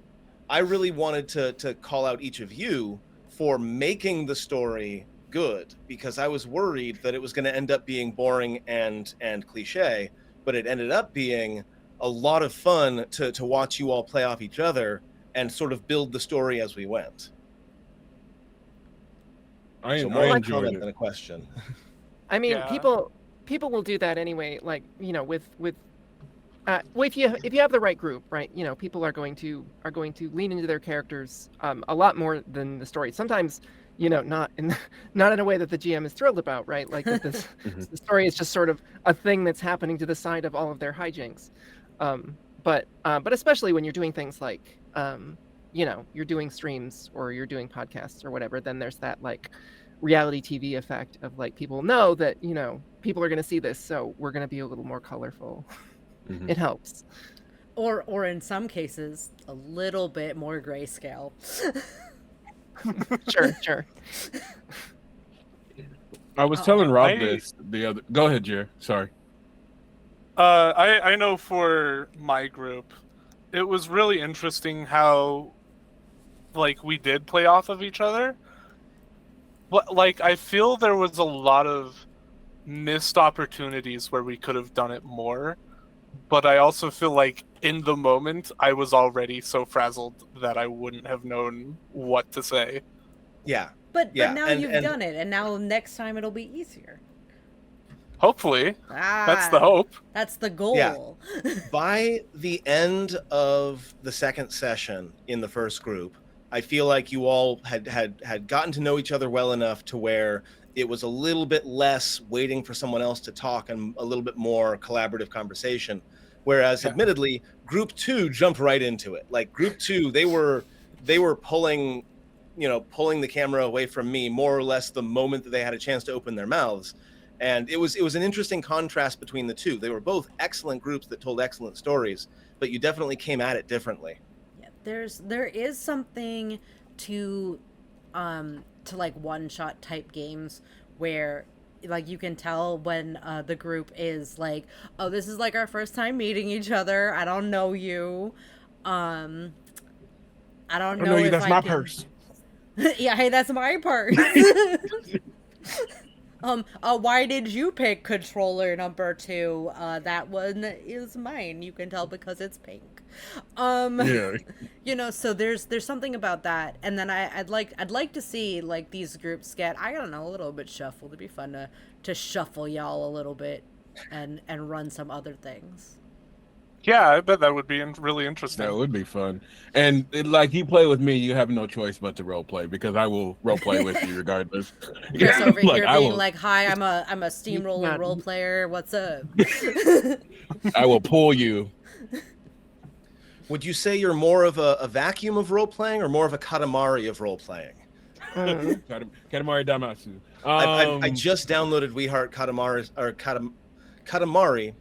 I really wanted to call out each of you for making the story good, because I was worried that it was going to end up being boring and cliche, but it ended up being a lot of fun to watch you all play off each other and sort of build the story as we went. So more I a comment enjoyed than a question. I mean, Yeah. people will do that anyway. Like, with well, if you have the right group, right? People are going to lean into their characters a lot more than the story. Sometimes, not in a way that the GM is thrilled about, right? Like that this the story is just sort of a thing that's happening to the side of all of their hijinks. But especially when you're doing things like you're doing streams or you're doing podcasts or whatever, then there's that like reality TV effect of like people know that people are going to see this, so we're going to be a little more colorful. Mm-hmm. It helps. Or in some cases, a little bit more grayscale. Sure. I was telling Rob this the other. Go ahead, Jer. Sorry. I know for my group, it was really interesting how, like, we did play off of each other. But, like, I feel there was a lot of missed opportunities where we could have done it more. But I also feel like in the moment, I was already so frazzled that I wouldn't have known what to say. Yeah. But now and- you've and- done it, and now next time it'll be easier. Hopefully. That's the hope. That's the goal. Yeah. By the end of the second session in the first group, I feel like you all had gotten to know each other well enough to where it was a little bit less waiting for someone else to talk and a little bit more collaborative conversation. Whereas admittedly, group 2 jumped right into it. Like group 2, they were pulling the camera away from me more or less the moment that they had a chance to open their mouths. And it was an interesting contrast between the two. They were both excellent groups that told excellent stories, but you definitely came at it differently. Yeah, there is something to like one-shot type games where like you can tell when the group is like, oh, this is like our first time meeting each other. I don't know you. I don't know you. if That's I my can... purse. Yeah, hey, that's my purse. Why did you pick controller number 2? That one is mine. You can tell because it's pink. Yeah. So there's something about that, and then I'd like to see like these groups get, I don't know, a little bit shuffled. It'd be fun to shuffle y'all a little bit and run some other things. Yeah, I bet that would be really interesting. That would be fun. And like you play with me, you have no choice but to role play because I will role play with you regardless. Chris over Like, here I being will- like, "Hi, I'm a steamrolling role player. What's up?" I will pull you. Would you say you're more of a vacuum of role playing or more of a Katamari of role playing? Katamari Damasu. I just downloaded We Heart Katamari Katamari,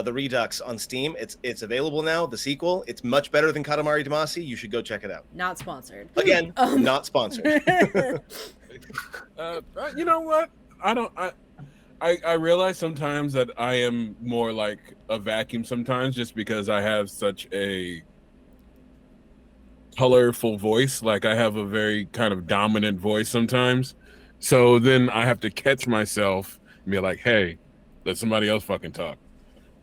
the Redux on Steam. It's available now. The sequel. It's much better than Katamari Damacy. You should go check it out. Not sponsored. Again, not sponsored. You know what? I realize sometimes that I am more like a vacuum sometimes just because I have such a colorful voice. Like I have a very kind of dominant voice sometimes. So then I have to catch myself and be like, hey, let somebody else fucking talk.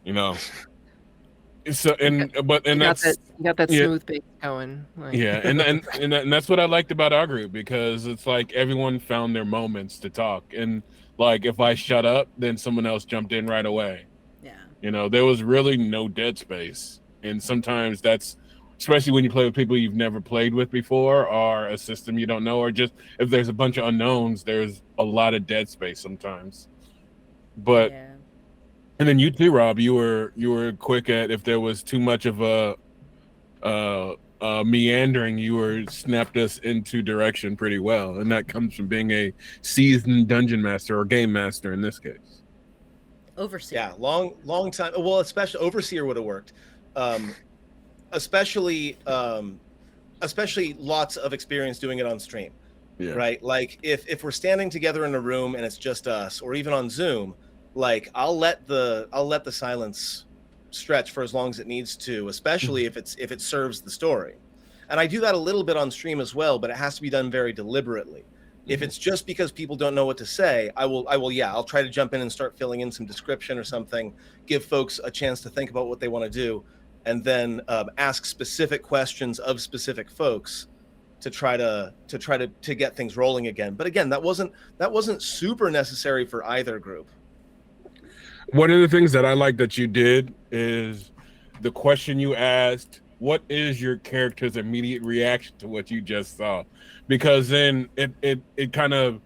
You know? So you got that yeah. smooth bass going. Like. Yeah, and that's what I liked about our group because it's like everyone found their moments to talk, and like if I shut up, then someone else jumped in right away. Yeah. You know, there was really no dead space, and sometimes that's especially when you play with people you've never played with before, or a system you don't know, or just if there's a bunch of unknowns, there's a lot of dead space sometimes. But Yeah. and then you too, Rob, you were quick at if there was too much of a meandering, you were snapped us into direction pretty well, and that comes from being a seasoned dungeon master or game master in this case. Overseer. Yeah, long time. Well, especially Overseer would have worked. Especially lots of experience doing it on stream. Yeah. Right? Like if we're standing together in a room and it's just us, or even on Zoom, like I'll let the silence stretch for as long as it needs to, especially if it serves the story. And I do that a little bit on stream as well, but it has to be done very deliberately. If it's just because people don't know what to say, I'll try to jump in and start filling in some description or something, give folks a chance to think about what they want to do, and then ask specific questions of specific folks to try to get things rolling again. But again, that wasn't super necessary for either group. One of the things that I like that you did is the question you asked, what is your character's immediate reaction to what you just saw? Because then it kind of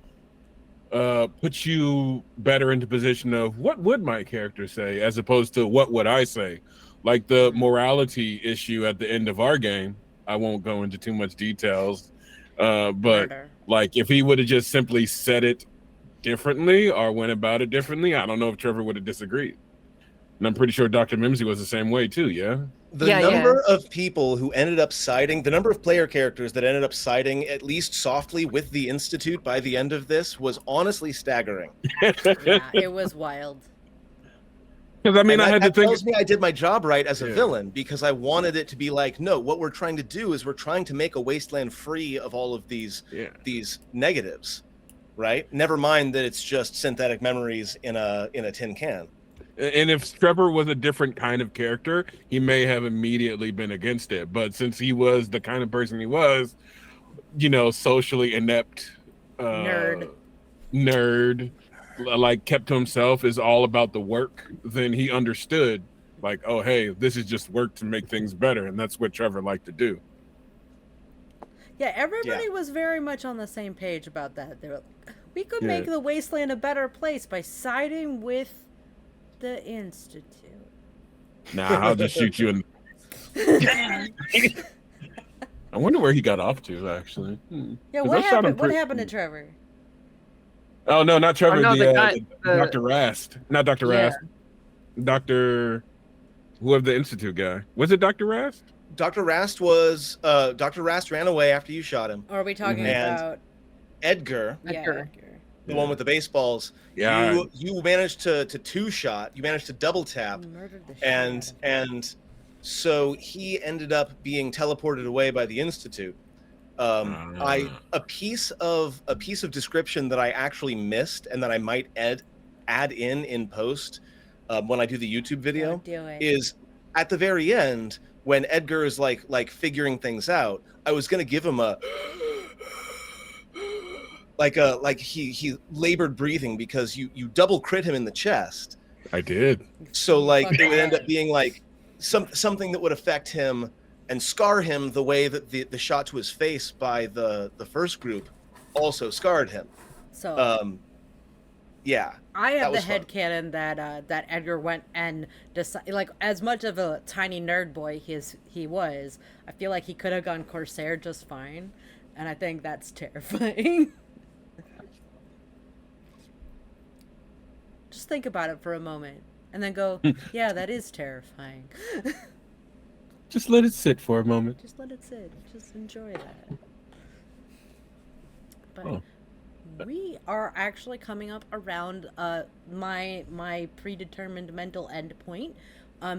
puts you better into position of what would my character say as opposed to what would I say? Like the morality issue at the end of our game, I won't go into too much details, but Murder. like if he would have just simply said it differently or went about it differently, I don't know if Trevor would have disagreed. And I'm pretty sure Dr. Mimsy was the same way too, yeah? The number of people who ended up siding, the number of player characters that ended up siding at least softly with the Institute by the end of this was honestly staggering. Yeah, it was wild. Because I mean, and I had to that think. tells me I did my job right as a villain, because I wanted it to be like, no, what we're trying to do is we're trying to make a wasteland free of all of these negatives, right? Never mind that it's just synthetic memories in a tin can. And if Trevor was a different kind of character, he may have immediately been against it. But since he was the kind of person he was, you know, socially inept, nerd, like kept to himself, is all about the work, then he understood, like, oh, hey, this is just work to make things better. And that's what Trevor liked to do. Yeah, everybody was very much on the same page about that. They were like, We could Yeah. make the wasteland a better place by siding with the Institute. Nah, I'll just shoot you in. I wonder where he got off to, actually. Yeah, 'Cause what I shot him happened? What pretty- happened to Trevor? Oh no, not Trevor. no, the guy- Dr. Rast, not Dr. Yeah. Rast. Dr. Whoever the Institute guy was. It Dr. Rast? Dr. Rast was Dr. Rast ran away after you shot him. Or are we talking And- about Edgar, Edgar. the one with the baseballs, Yeah. you managed to two-shot. You managed to double tap, You murdered the shit out of him. and so he ended up being teleported away by the Institute. A piece of description that I actually missed and that I might add in post when I do the YouTube video Don't do it. is at the very end when Edgar is like figuring things out. I was gonna give him a like he labored breathing because you double crit him in the chest. I did. So like Fuck it would end that. up being like something that would affect him and scar him the way that the shot to his face by the first group also scarred him. So Yeah. I that have the was fun. headcanon that Edgar went and decided, like, as much of a tiny nerd boy he was, I feel like he could have gone Corsair just fine, and I think that's terrifying. Just think about it for a moment, and then go, yeah, that is terrifying. Just let it sit for a moment. Just let it sit. Just enjoy that. But Oh. we are actually coming up around my predetermined mental end point.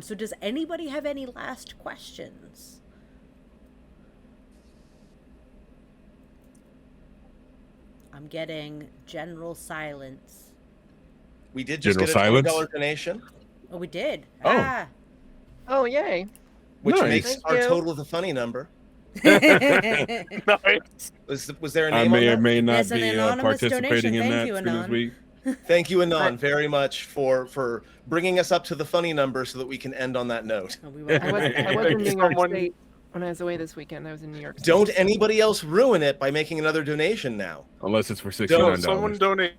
So does anybody have any last questions? I'm getting general silence. We did just General get a silence? $20 donation, Oh, we did. Oh. Ah. Oh, yay. which Nice. makes Thank our you. total the funny number. Nice. Was there a I name may or on that? may not Yes, an be anonymous participating donation. in Thank that you, for this Anon. week. Thank you, Anon, Right. very much for bringing us up to the funny number so that we can end on that note. Oh, we went I was in New York Someone- State when I was away this weekend. I was in New York State. Don't anybody else ruin it by making another donation now. Unless it's for So $69. someone donate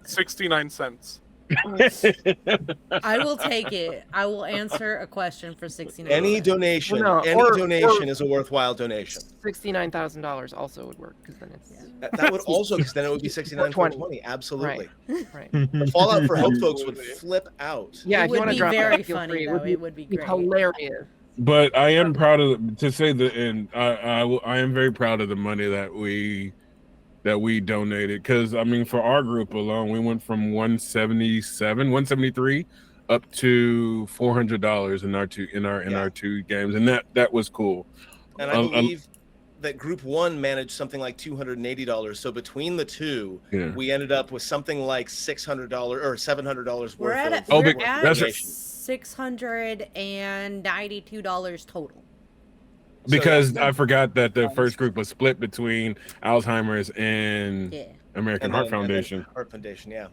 69 cents. I will take it. I will answer a question for 69. Any donation, Well, no, any or- donation is a worthwhole donation. $69,000 also would work because then it's That would also, because then it would be 69,420. 420. Absolutely. right. The fallout for Hope folks would flip out. Yeah, It if you would want to be drop very that, feel funny, free. though. It would be great. hilarious. But I am proud of to say the and I am very proud of the money that we donated, because I mean for our group alone we went from 173 up to $400 in our two games, and that was cool. And I believe that Group 1 managed something like $280. So between the two, Yeah. we ended up with something like $600 or $700 We're worth at, of Oh, we're but at that's- $692 total. Because I forgot that the first group was split between Alzheimer's and Yeah. American And Heart then- Foundation. Heart Foundation, yeah.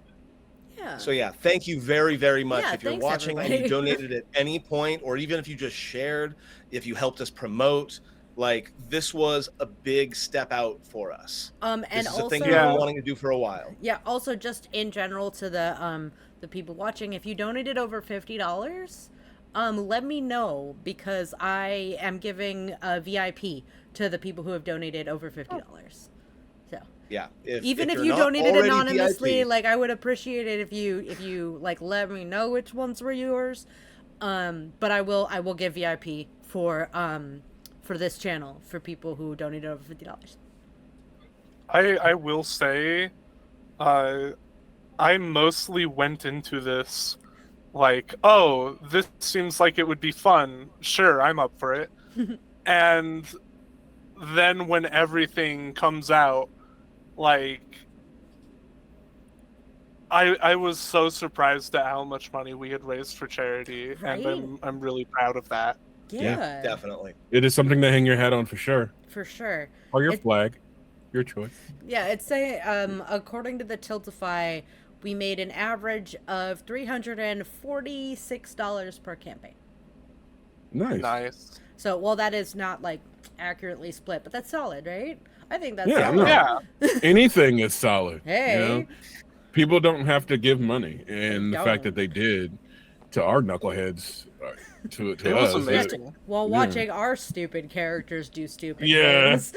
Yeah. So yeah, thank you very, very much. Yeah, If you're thanks, watching and everybody. you donated at any point, or even if you just shared, if you helped us promote, like this was a big step out for us. And This is also, a thing we've been wanting to do for a while. yeah, also just in general to the people watching, if you donated over $50, let me know, because I am giving a VIP to the people who have donated over $50. So Yeah. even if you're you not donated already anonymously, VIP, like I would appreciate it if you like let me know which ones were yours. But I will give VIP for this channel for people who donated over $50. I will say, I mostly went into this like, oh, this seems like it would be fun. Sure, I'm up for it. And then when everything comes out, like, I was so surprised at how much money we had raised for charity, Right? and I'm really proud of that. Yeah, definitely. It is something to hang your hat on for sure, for sure. or your It- flag, your choice. Yeah, it's say according to the Tiltify, we made an average of $346 per campaign. Nice. Nice. So, well, that is not like accurately split, but that's solid, right? I think that's Yeah, solid. no. Yeah. Anything is solid. Hey. You know? People don't have to give money, and the fact don't. that they did to our knuckleheads, to It us, was amazing. While Yeah. watching our stupid characters do stupid Yeah. things.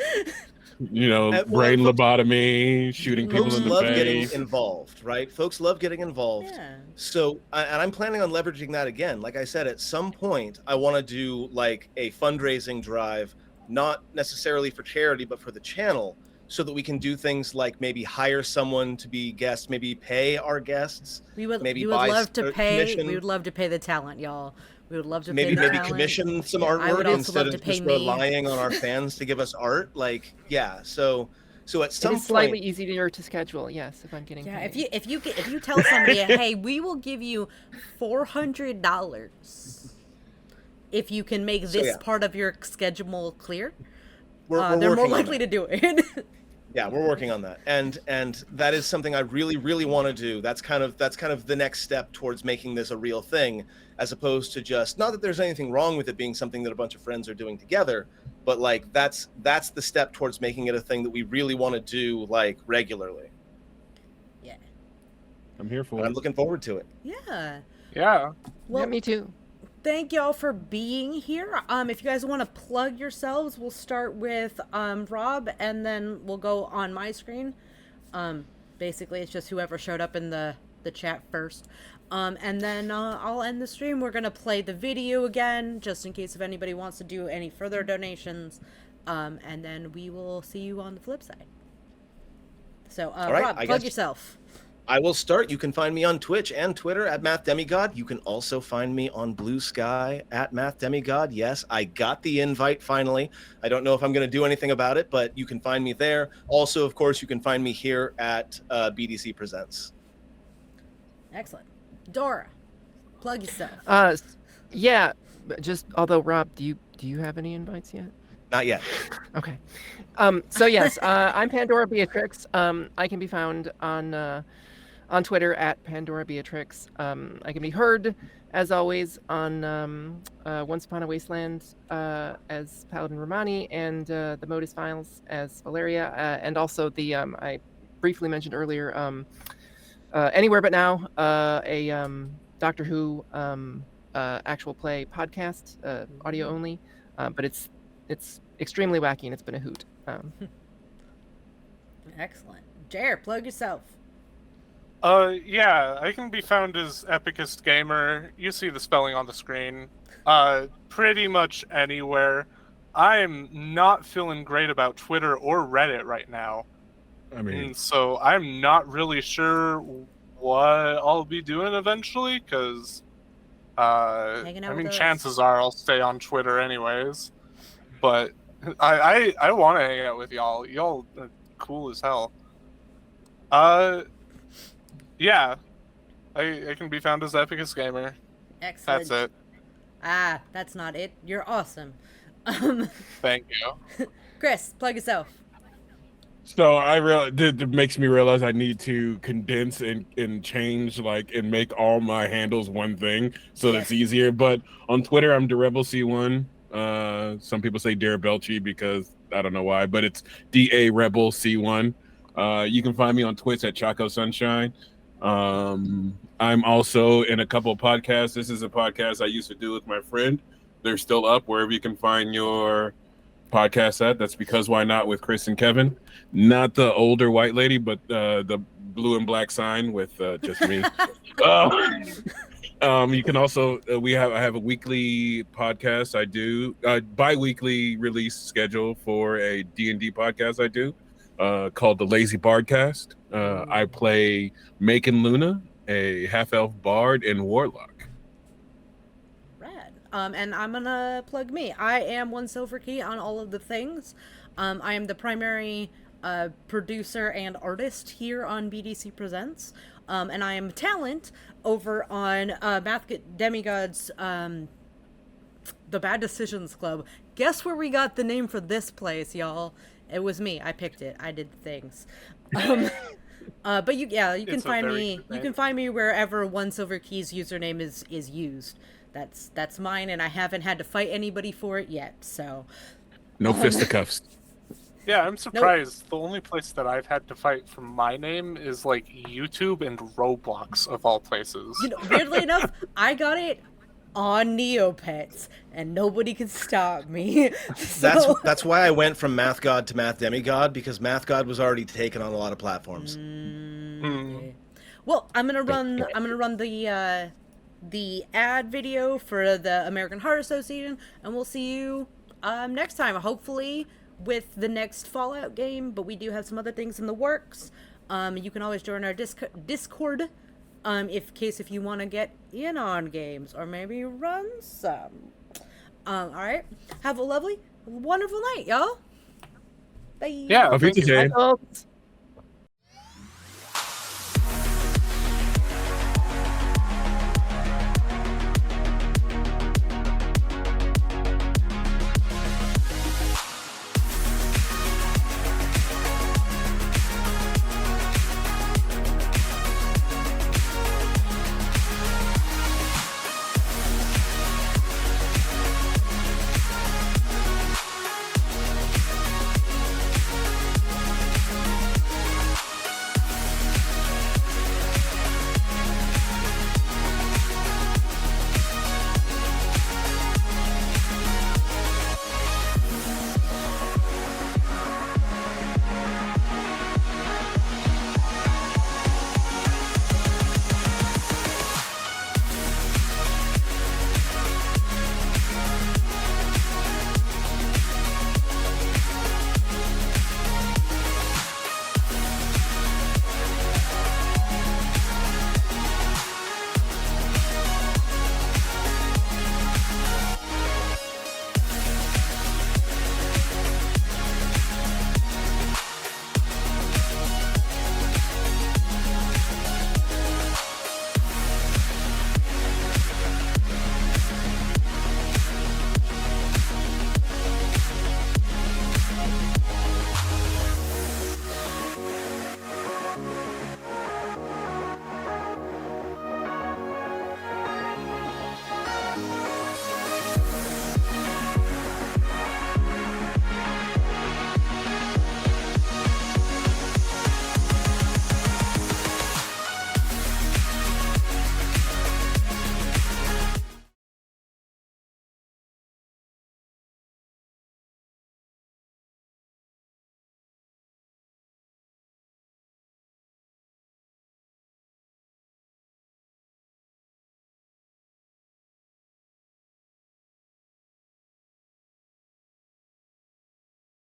you know, Well, brain folks- lobotomy, shooting people Folks in the love getting face. involved, right? Folks love getting involved. Yeah. So, and I'm planning on leveraging that again. Like I said, at some point, I want to do like a fundraising drive, not necessarily for charity, but for the channel, so that we can do things like maybe hire someone to be guests, maybe pay our guests. We would Maybe we would buy love to pay commission. we would love to pay the talent, y'all. We would love to Maybe pay the maybe talent. commission some Yeah, I would artwork also instead love of to pay just me. relying on our fans to give us art. Like, yeah. So at It some is slightly point, easier to schedule, yes, if I'm getting Yeah, paid. if you tell somebody, hey, we will give you $400 if you can make this yeah. part of your schedule clear, we're they're more working on likely that. to do it. Yeah, we're working on that, and that is something I really want to do. That's kind of the next step towards making this a real thing, as opposed to just, not that there's anything wrong with it being something that a bunch of friends are doing together, but like that's the step towards making it a thing that we really want to do like regularly. Yeah. I'm here for And I'm it. looking forward to it. Yeah. Yeah. Well, Yeah, me too. thank y'all for being here. If you guys want to plug yourselves, we'll start with Rob, and then we'll go on my screen. Basically, it's just whoever showed up in the chat first. And then I'll end the stream. We're gonna play the video again, just in case if anybody wants to do any further donations. And then we will see you on the flip side. So, right, Rob, I plug guess- yourself. I will start. You can find me on Twitch and Twitter at MathDemigod. You can also find me on Blue Sky at MathDemigod. Yes, I got the invite finally. I don't know if I'm going to do anything about it, but you can find me there. Also, of course, you can find me here at BDC Presents. Excellent. Dora, plug yourself. Yeah, but just although Rob, do you have any invites yet? Not yet. Okay. So yes, I'm Pandora Beatrix. I can be found on Twitter at Pandora Beatrix. I can be heard, as always, on Once Upon a Wasteland as Paladin Romani, and the Modus Files as Valeria, and also the I briefly mentioned earlier, Anywhere But Now, a Doctor Who actual play podcast, audio only, but it's extremely wacky and it's been a hoot. Excellent. Jer, plug yourself. Yeah, I can be found as Epicist Gamer. You see the spelling on the screen. Pretty much anywhere. I'm not feeling great about Twitter or Reddit right now. I mean, So I'm not really sure what I'll be doing eventually, because Hanging out I mean, with us. chances are I'll stay on Twitter anyways. But I want to hang out with y'all. Y'all are cool as hell. Yeah, I can be found as Epicus Gamer. Excellent. That's it. Ah, that's not it. You're awesome. Thank you. Chris, plug yourself. so I it makes me realize I need to condense and change and make all my handles one thing so that's easier. But on Twitter, I'm DaRebelC1. Some people say Darabelchi because I don't know why, but it's DA Rebel C1. You can find me on Twitch at Chaco Sunshine. I'm also in a couple of podcasts. This is a podcast I used to do with my friend. They're still up wherever you can find your podcast at. That's Because Why Not with Chris and Kevin. Not the older white lady, but the blue and black sign with just me. You can also I have a weekly podcast I do, bi-weekly release schedule for a D&D podcast I do called the Lazy Bardcast. I play Macon Luna, a half-elf bard and warlock. Rad. And I'm gonna plug me. I am One Silver Key on all of the things. I am the primary producer and artist here on BDC Presents. And I am talent over on Math Demigods, the Bad Decisions Club. Guess where we got the name for this place, y'all? It was me. I picked it. I did the things. But you can It's a find very me. good You name. can find me wherever One Silver Key's username is used. That's mine, and I haven't had to fight anybody for it yet. So No fisticuffs. Yeah, I'm surprised. The only place that I've had to fight for my name is like YouTube and Roblox of all places. You know, weirdly enough, I got it on Neopets, and nobody could stop me. So... That's why I went from Math God to Math Demigod, because Math God was already taken on a lot of platforms. Okay. Well, I'm gonna run the ad video for the American Heart Association, and we'll see you next time. Hopefully with the next Fallout game, but we do have some other things in the works. You can always join our Discord. If you want to get in on games or maybe run some. All right. Have a lovely, wonderful night, y'all. Bye. Yeah, Auf Wiedersehen. Bye, folks.